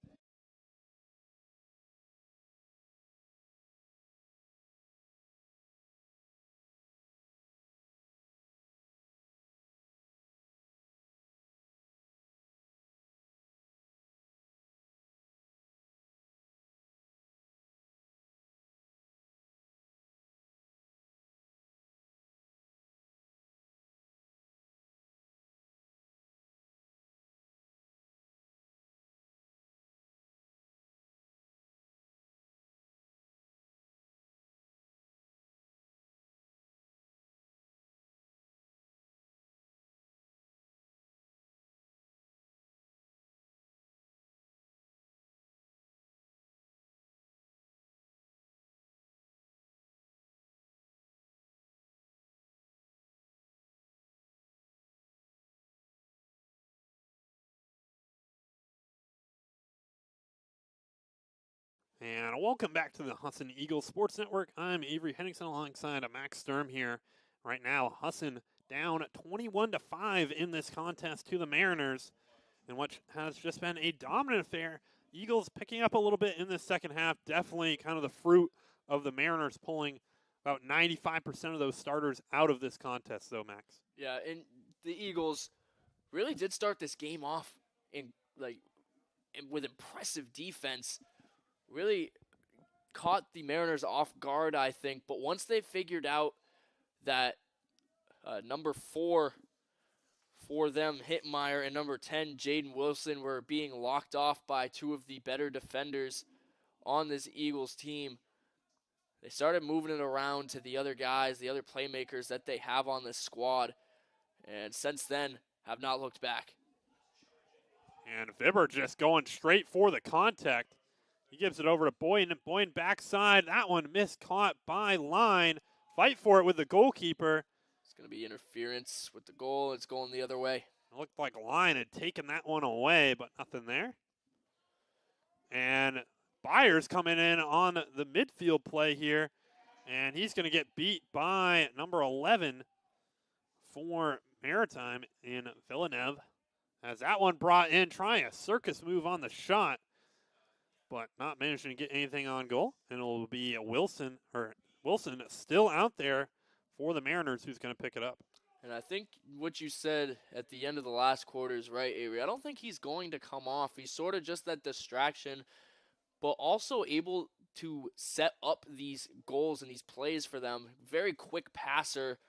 And welcome back to the Husson Eagles Sports Network. I'm Avery Henningsen alongside Max Sturm here. Right now, Husson down 21-5 in this contest to the Mariners, in what has just been a dominant affair. Eagles picking up a little bit in the second half. Definitely kind of the fruit of the Mariners pulling about 95% of those starters out of this contest, though, Max. Yeah, and the Eagles really did start this game off with impressive defense. Really caught the Mariners off guard, I think. But once they figured out that number 4 for them, Hitmeyer, and number 10, Jaden Wilson, were being locked off by 2 of the better defenders on this Eagles team, they started moving it around to the other guys, the other playmakers that they have on this squad. And since then, have not looked back. And Vibber just going straight for the contact. He gives it over to Boyne. Boyne backside. That one missed, caught by Line. Fight for it with the goalkeeper. It's going to be interference with the goal. It's going the other way. It looked like Line had taken that one away, but nothing there. And Byers coming in on the midfield play here, and he's going to get beat by number 11 for Maritime in Villeneuve. As that one brought in, trying a circus move on the shot, but not managing to get anything on goal. And it will be Wilson still out there for the Mariners, who's going to pick it up. And I think what you said at the end of the last quarter is right, Avery. I don't think he's going to come off. He's sort of just that distraction, but also able to set up these goals and these plays for them. Very quick passer,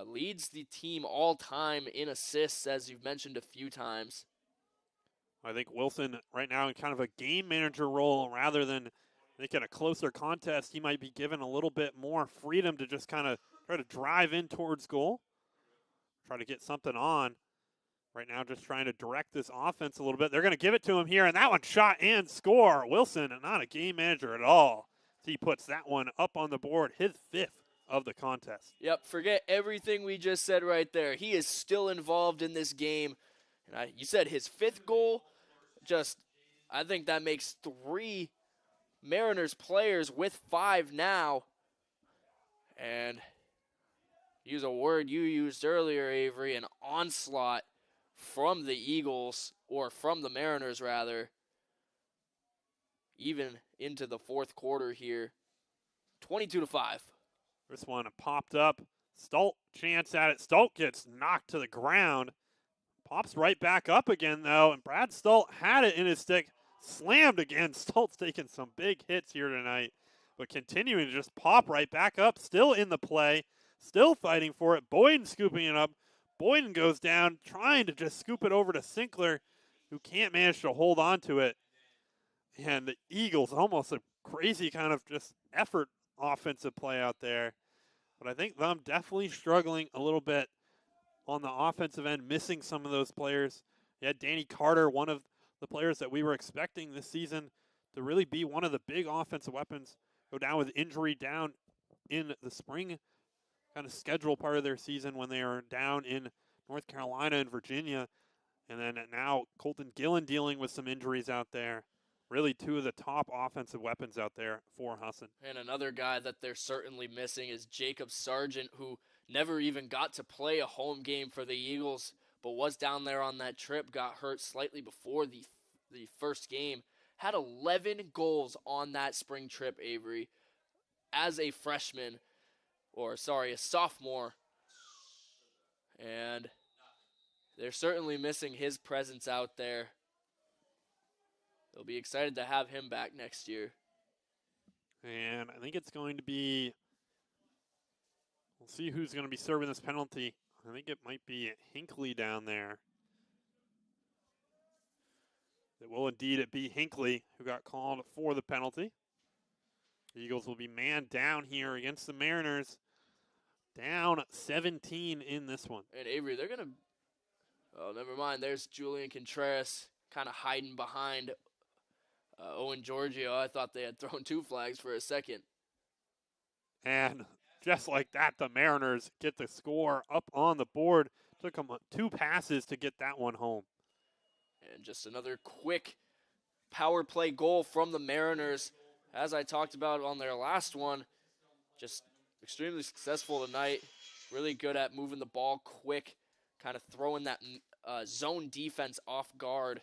leads the team all time in assists, as you've mentioned a few times. I think Wilson right now in kind of a game manager role rather than, I think in a closer contest, he might be given a little bit more freedom to just kind of try to drive in towards goal. Try to get something on. Right now just trying to direct this offense a little bit. They're going to give it to him here, and that one shot and score. Wilson, not a game manager at all. He puts that one up on the board, his 5th of the contest. Yep, forget everything we just said right there. He is still involved in this game. And you said his 5th goal. I think that makes 3 Mariners players with 5 now. And use a word you used earlier, Avery, an onslaught from the Eagles, or from the Mariners rather, even into the 4th quarter here. 22-5. This one popped up. Stolt chance at it. Stolt gets knocked to the ground. Pops right back up again, though, and Brad Stolt had it in his stick. Slammed again. Stolt's taking some big hits here tonight, but continuing to just pop right back up. Still in the play. Still fighting for it. Boyden scooping it up. Boyden goes down, trying to just scoop it over to Sinkler, who can't manage to hold on to it. And the Eagles, almost a crazy kind of just effort offensive play out there. But I think them definitely struggling a little bit on the offensive end, missing some of those players. You had Danny Carter, one of the players that we were expecting this season to really be one of the big offensive weapons, go down with injury down in the spring kind of schedule part of their season when they are down in North Carolina and Virginia. And then now Colton Gillen dealing with some injuries out there. Really 2 of the top offensive weapons out there for Husson. And another guy that they're certainly missing is Jacob Sargent, who never even got to play a home game for the Eagles, but was down there on that trip, got hurt slightly before the first game. Had 11 goals on that spring trip, Avery, as a freshman, a sophomore. And they're certainly missing his presence out there. They'll be excited to have him back next year. And I think it's going to be, we'll see who's going to be serving this penalty. I think it might be Hinckley down there. It will indeed be Hinckley who got called for the penalty. The Eagles will be man down here against the Mariners. Down 17 in this one. And Avery, they're going to, oh, never mind. There's Julian Contreras kind of hiding behind Owen Giorgio. I thought they had thrown 2 flags for a second. And just like that, the Mariners get the score up on the board. Took them 2 passes to get that one home. And just another quick power play goal from the Mariners. As I talked about on their last one, just extremely successful tonight. Really good at moving the ball quick, kind of throwing that zone defense off guard.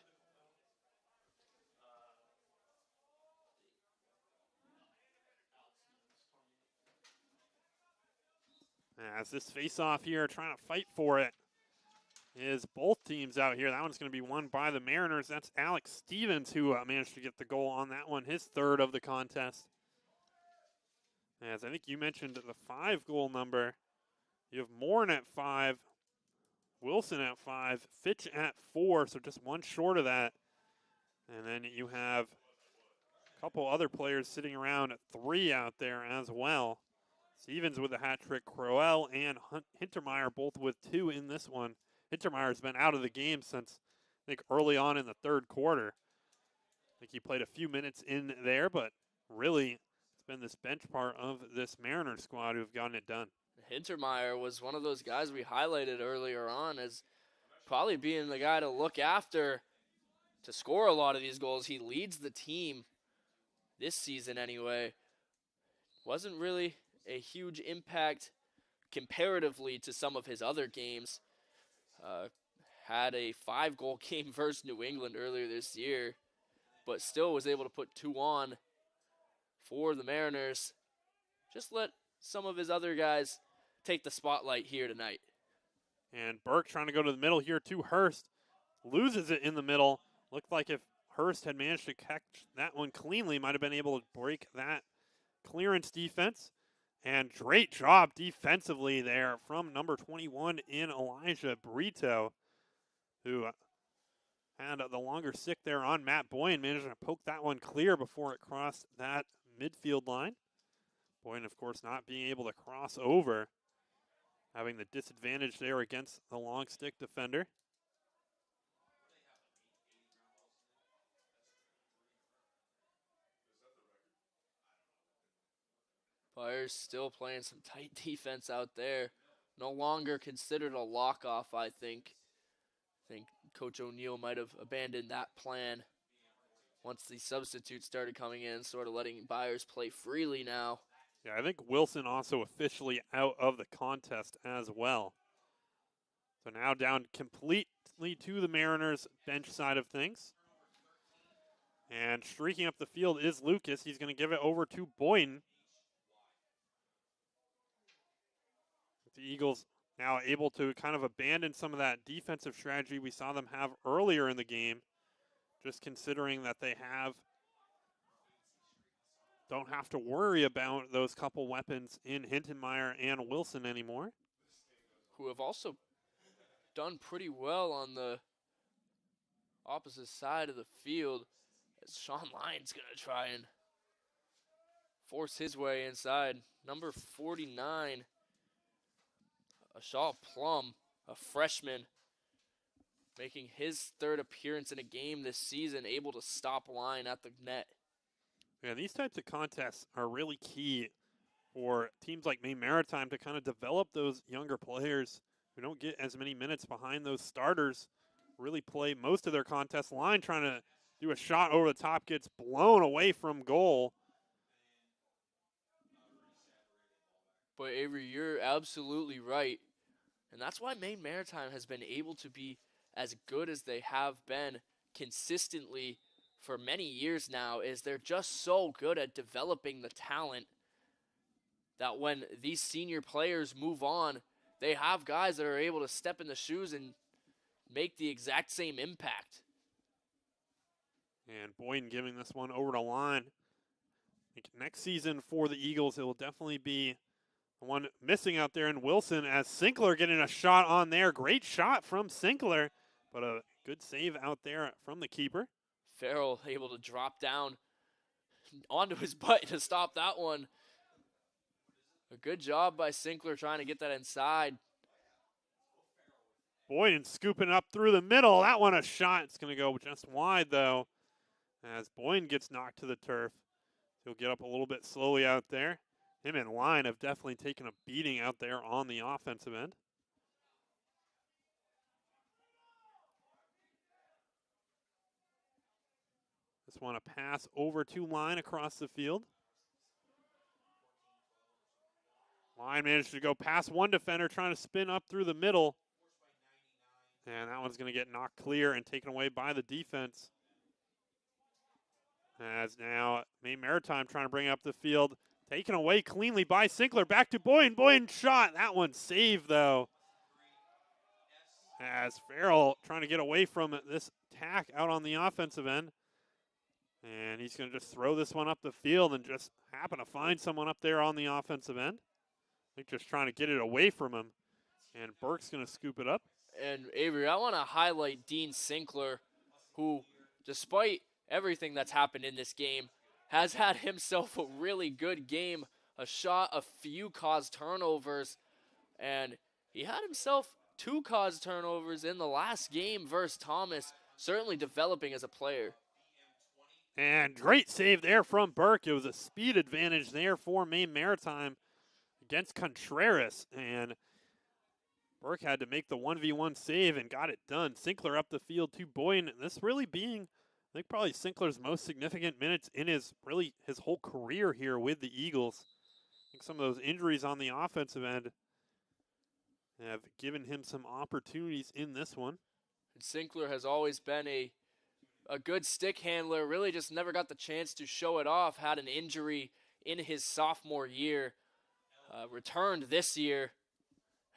As this face-off here, trying to fight for it, is both teams out here. That one's going to be won by the Mariners. That's Alex Stevens who managed to get the goal on that one, his 3rd of the contest. As I think you mentioned the 5-goal number. You have Morin at 5, Wilson at 5, Fitch at 4, so just 1 short of that. And then you have a couple other players sitting around at 3 out there as well. Stevens with a hat trick, Crowell and Hintermeyer both with 2 in this one. Hintermeyer's been out of the game since, I think, early on in the 3rd quarter. I think he played a few minutes in there, but really it's been this bench part of this Mariners squad who've gotten it done. Hintermeyer was one of those guys we highlighted earlier on as probably being the guy to look after to score a lot of these goals. He leads the team this season anyway. Wasn't really a huge impact comparatively to some of his other games. Had a 5-goal game versus New England earlier this year, but still was able to put 2 on for the Mariners. Just let some of his other guys take the spotlight here tonight. And Burke trying to go to the middle here to Hurst. Loses it in the middle. Looked like if Hurst had managed to catch that one cleanly, might have been able to break that clearance defense. And great job defensively there from number 21 in Elijah Brito, who had the longer stick there on Matt Boyne, managed to poke that one clear before it crossed that midfield line. Boyne, of course, not being able to cross over, having the disadvantage there against the long stick defender. Flyers still playing some tight defense out there. No longer considered a lock-off, I think. I think Coach O'Neill might have abandoned that plan once the substitutes started coming in, sort of letting Byers play freely now. Yeah, I think Wilson also officially out of the contest as well. So now down completely to the Mariners' bench side of things. And streaking up the field is Lucas. He's going to give it over to Boyden. The Eagles now able to kind of abandon some of that defensive strategy we saw them have earlier in the game, just considering that they don't have to worry about those couple weapons in Hintenmeyer and Wilson anymore. Who have also done pretty well on the opposite side of the field, as Sean Lyon's going to try and force his way inside. Number 49, Ashal Plum, a freshman, making his 3rd appearance in a game this season, able to stop Lyon at the net. Yeah, these types of contests are really key for teams like Maine Maritime to kind of develop those younger players who don't get as many minutes behind those starters, really play most of their contests. Lyon trying to do a shot over the top, gets blown away from goal. But Avery, you're absolutely right. And that's why Maine Maritime has been able to be as good as they have been consistently for many years now, is they're just so good at developing the talent that when these senior players move on, they have guys that are able to step in the shoes and make the exact same impact. And Boyden giving this one over to Lyon. I think next season for the Eagles, it will definitely be the one missing out there in Wilson, as Sinkler getting a shot on there. Great shot from Sinkler, but a good save out there from the keeper. Farrell able to drop down onto his butt to stop that one. A good job by Sinkler trying to get that inside. Boyden scooping up through the middle. That one a shot. It's going to go just wide, though, as Boyden gets knocked to the turf. He'll get up a little bit slowly out there. Him and Lyon have definitely taken a beating out there on the offensive end. Just want to pass over to Lyon across the field. Lyon managed to go past one defender, trying to spin up through the middle. And that one's going to get knocked clear and taken away by the defense. As now Maine Maritime trying to bring up the field. Taken away cleanly by Sinkler. Back to Boyden. Boyden shot. That one saved, though. As Farrell trying to get away from this tack out on the offensive end. And he's going to just throw this one up the field and just happen to find someone up there on the offensive end. I think just trying to get it away from him. And Burke's going to scoop it up. And Avery, I want to highlight Dean Sinkler, who, despite everything that's happened in this game, has had himself a really good game. A shot, a few caused turnovers, and he had himself 2 caused turnovers in the last game versus Thomas, certainly developing as a player. And great save there from Burke. It was a speed advantage there for Maine Maritime against Contreras. And Burke had to make the 1v1 save and got it done. Sinkler up the field to Boyden. This really being, I think, probably Sinkler's most significant minutes in his whole career here with the Eagles. I think some of those injuries on the offensive end have given him some opportunities in this one. And Sinkler has always been a good stick handler, really just never got the chance to show it off. Had an injury in his sophomore year, returned this year,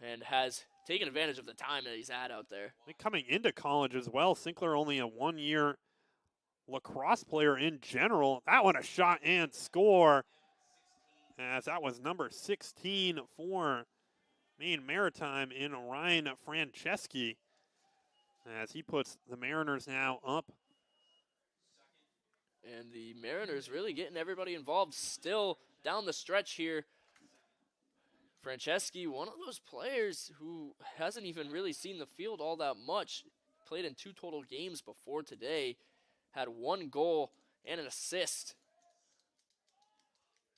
and has taken advantage of the time that he's had out there. I think coming into college as well, Sinkler only a one-year lacrosse player in general. That one a shot and score, as that was number 16 for Maine Maritime in Ryan Franceschi, as he puts the Mariners now up. And the Mariners really getting everybody involved still down the stretch here. Franceschi, one of those players who hasn't even really seen the field all that much. Played in 2 total games before today. Had 1 goal and an assist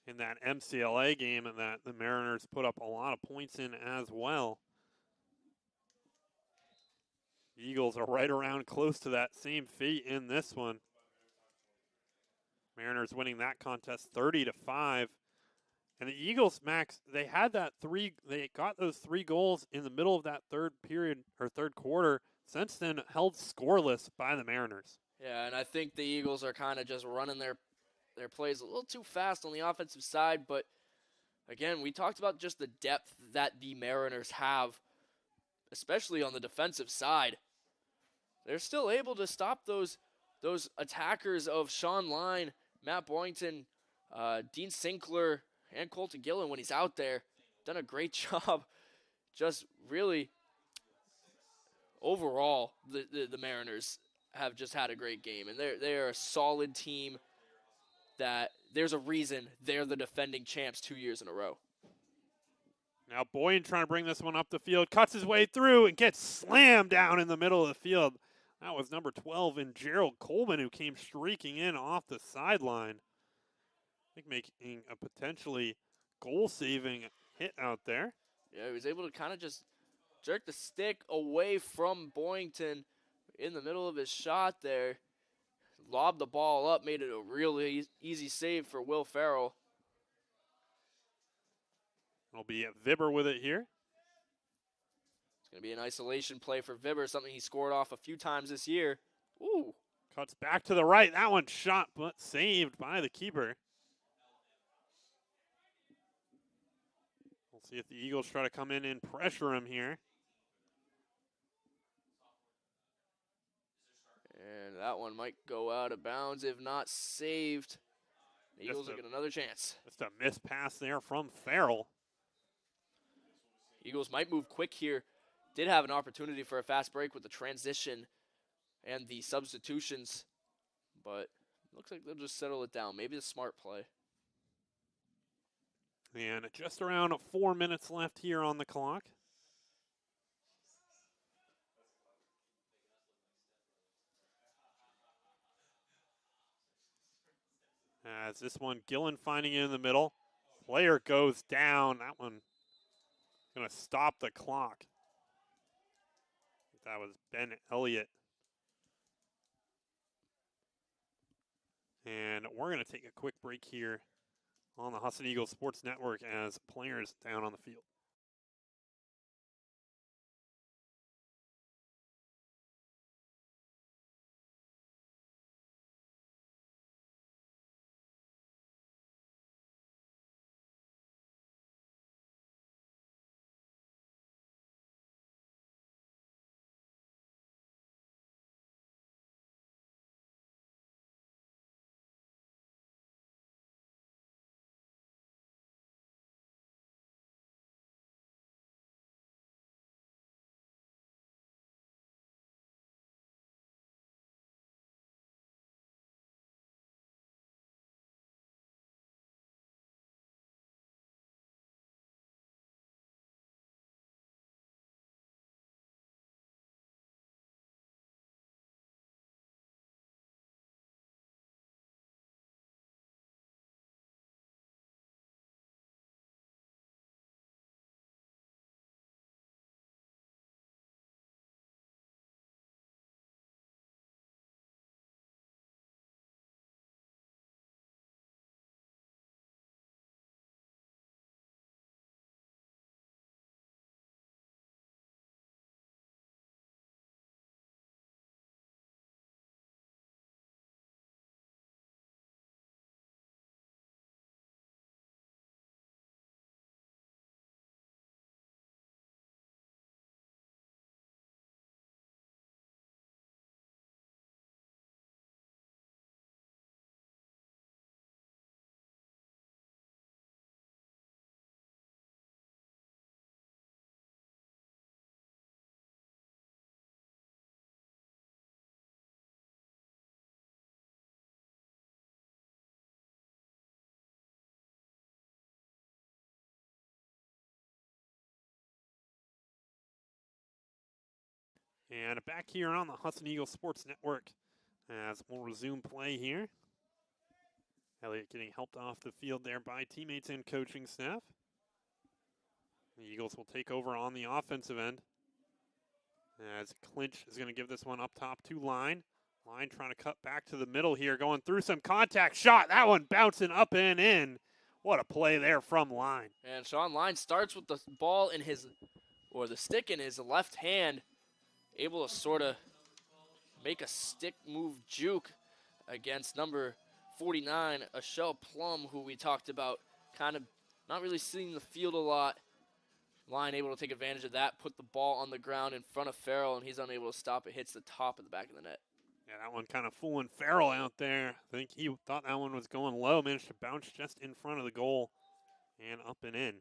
In that MCLA game, and that the Mariners put up a lot of points in as well. The Eagles are right around close to that same fate in this one. Mariners winning that contest 30-5. And the Eagles, Max, they got those 3 goals in the middle of that third quarter. Since then, held scoreless by the Mariners. Yeah, and I think the Eagles are kind of just running their plays a little too fast on the offensive side. But again, we talked about just the depth that the Mariners have, especially on the defensive side. They're still able to stop those attackers of Sean Line, Matt Boynton, Dean Sinkler, and Colton Gillen when he's out there. Done a great job. Just really, overall, the Mariners have just had a great game. And they're a solid team that there's a reason they're the defending champs 2 years in a row. Now Boyden trying to bring this one up the field. Cuts his way through and gets slammed down in the middle of the field. That was number 12 in Gerald Coleman, who came streaking in off the sideline. I think making a potentially goal-saving hit out there. Yeah, he was able to kind of just jerk the stick away from Boynton in the middle of his shot there. Lobbed the ball up, made it a really easy save for Will Farrell. It'll be Vibber with it here. It's going to be an isolation play for Vibber, something he scored off a few times this year. Ooh. Cuts back to the right. That one shot, but saved by the keeper. We'll see if the Eagles try to come in and pressure him here. And that one might go out of bounds if not saved. The Eagles will get another chance. Just a missed pass there from Farrell. Eagles might move quick here. Did have an opportunity for a fast break with the transition and the substitutions, but looks like they'll just settle it down. Maybe a smart play. And just around 4 minutes left here on the clock. As this one, Gillen finding it in the middle. Player goes down. That one going to stop the clock. I think that was Ben Elliott. And we're going to take a quick break here on the Husson Eagles Sports Network as players down on the field. And back here on the Husson Eagles Sports Network as we'll resume play here. Elliott getting helped off the field there by teammates and coaching staff. The Eagles will take over on the offensive end. As Clinch is going to give this one up top to Line. Line trying to cut back to the middle here, going through some contact shot. That one bouncing up and in. What a play there from Line. And Sean Line starts with the ball in his, or the stick in his left hand, able to sort of make a stick move juke against number 49, Ashell Plum, who we talked about, kind of not really seeing the field a lot. Line able to take advantage of that, put the ball on the ground in front of Farrell, and he's unable to stop it. Hits the top of the back of the net. Yeah, that one kind of fooling Farrell out there. I think he thought that one was going low, managed to bounce just in front of the goal and up and in.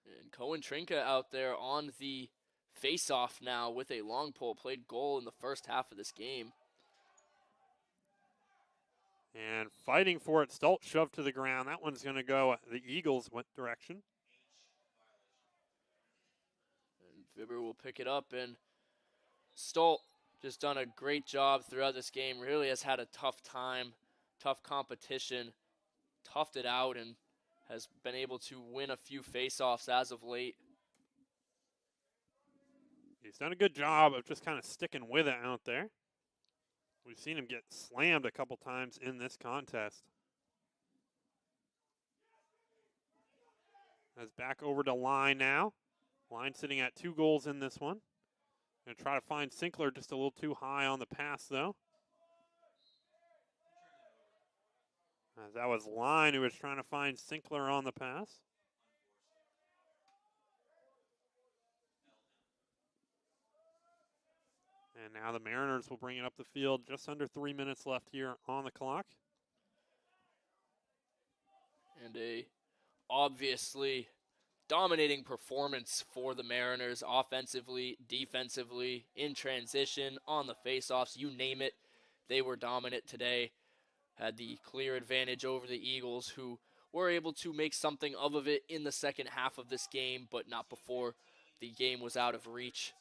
And Cohen Trinka out there on the face-off now with a long pole, played goal in the first half of this game. And fighting for it, Stolt shoved to the ground. That one's going to go the Eagles' direction. And Vibber will pick it up, and Stolt just done a great job throughout this game. Really has had a tough time, tough competition, toughed it out, and has been able to win a few face-offs as of late. He's done a good job of just kind of sticking with it out there. We've seen him get slammed a couple times in this contest. That's back over to Line now. Line sitting at 2 goals in this one. Going to try to find Sinkler just a little too high on the pass, though. As that was Line who was trying to find Sinkler on the pass. And now the Mariners will bring it up the field. Just under 3 minutes left here on the clock. And a obviously dominating performance for the Mariners, offensively, defensively, in transition, on the faceoffs, you name it. They were dominant today. Had the clear advantage over the Eagles, who were able to make something of it in the second half of this game, but not before the game was out of reach.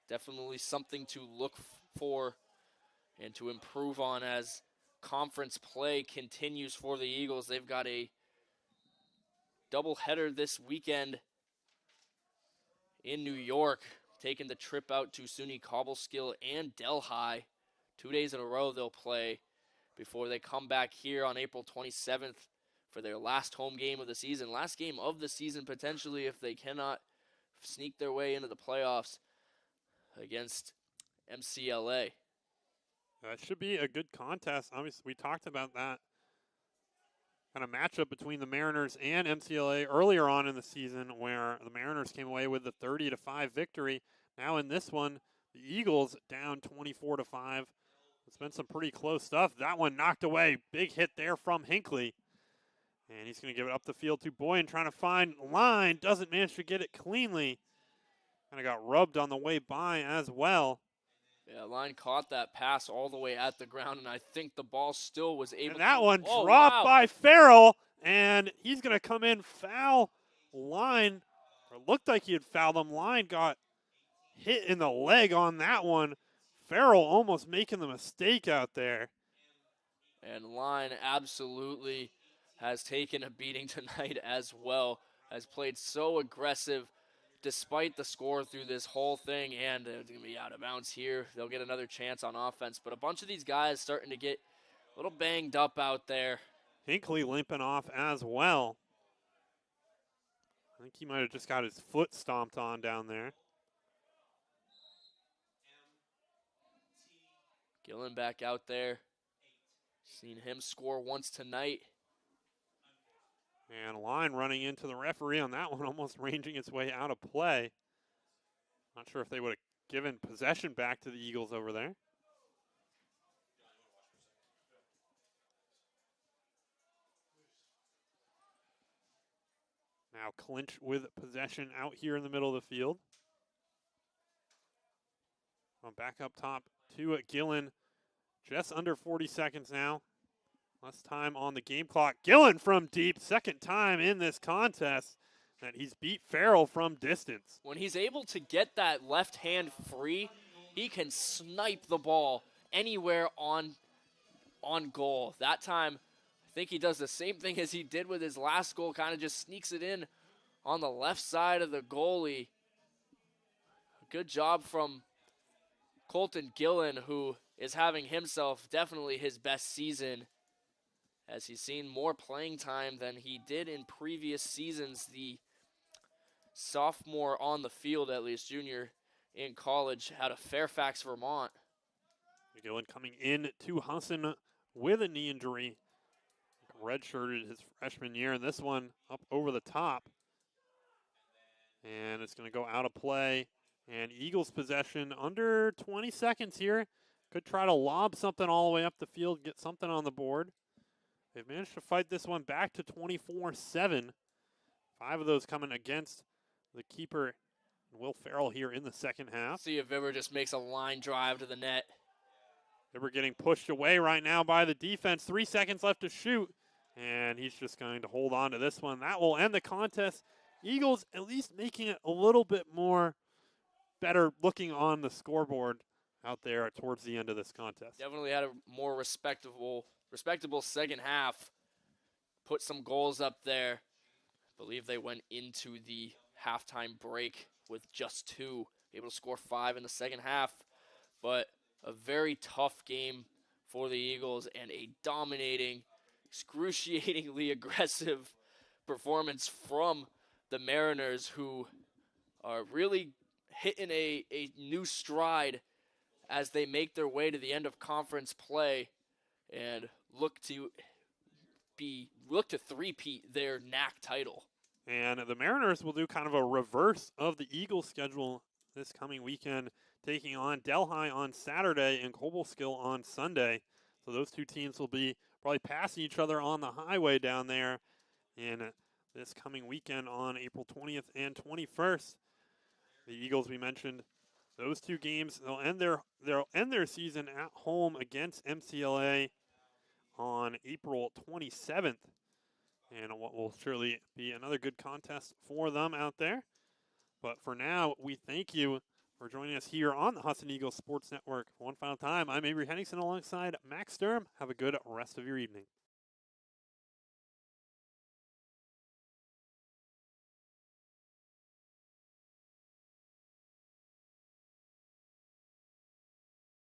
Definitely something to look for and to improve on as conference play continues for the Eagles. They've got a doubleheader this weekend in New York, taking the trip out to SUNY Cobleskill and Delhi. 2 days in a row they'll play before they come back here on April 27th for their last home game of the season. Last game of the season, potentially, if they cannot sneak their way into the playoffs against MCLA. That should be a good contest. Obviously, we talked about that kind of matchup between the Mariners and MCLA earlier on in the season, where the Mariners came away with the 30-5 victory. Now in this one, the Eagles down 24-5. It's been some pretty close stuff. That one knocked away. Big hit there from Hinckley. And he's going to give it up the field to Boyan, trying to find Line. Doesn't manage to get it cleanly. Kind of got rubbed on the way by as well. Yeah, Line caught that pass all the way at the ground, and I think the ball still was able to. And that one dropped wow. by Farrell, and he's going to come in foul Line. Or looked like he had fouled him. Line got hit in the leg on that one. Farrell almost making the mistake out there. And Line absolutely has taken a beating tonight as well. Has played so aggressive despite the score through this whole thing, and it's going to be out of bounds here. They'll get another chance on offense, but a bunch of these guys starting to get a little banged up out there. Hinckley limping off as well. I think he might have just got his foot stomped on down there. Gillen back out there. Seen him score once tonight. And Line running into the referee on that one, almost ranging its way out of play. Not sure if they would have given possession back to the Eagles over there. Now Clinch with possession out here in the middle of the field. Back up top to Gillen. Just under 40 seconds now. Less time on the game clock. Gillen from deep, second time in this contest. that he's beat Farrell from distance. When he's able to get that left hand free, he can snipe the ball anywhere on goal. That time, I think he does the same thing as he did with his last goal, kind of just sneaks it in on the left side of the goalie. Good job from Colton Gillen, who is having himself definitely his best season, as he's seen more playing time than he did in previous seasons. The sophomore on the field, at least junior in college, out of Fairfax, Vermont. Gillen coming in to Husson with a knee injury. Redshirted his freshman year, and this one up over the top. And it's going to go out of play. And Eagles possession under 20 seconds here. Could try to lob something all the way up the field, get something on the board. They've managed to fight this one back to 24-7. 5 of those coming against the keeper, Will Farrell, here in the second half. See if Vibber just makes a line drive to the net. Vibber getting pushed away right now by the defense. 3 seconds left to shoot. And he's just going to hold on to this one. That will end the contest. Eagles at least making it a little bit more better looking on the scoreboard out there towards the end of this contest. Definitely had a more respectable second half. Put some goals up there. I believe they went into the halftime break with just 2. Able to score 5 in the second half. But a very tough game for the Eagles and a dominating, excruciatingly aggressive performance from the Mariners, who are really hitting a new stride as they make their way to the end of conference play and look to three-peat their NAC title. And the Mariners will do kind of a reverse of the Eagles schedule this coming weekend, taking on Delhi on Saturday and Cobleskill on Sunday. So those two teams will be probably passing each other on the highway down there in this coming weekend on April 20th and 21st. The Eagles, we mentioned, those 2 games, they'll end their season at home against MCLA on April 27th. And what will surely be another good contest for them out there. But for now, we thank you for joining us here on the Husson Eagles Sports Network. One final time, I'm Avery Henningsen alongside Max Sturm. Have a good rest of your evening.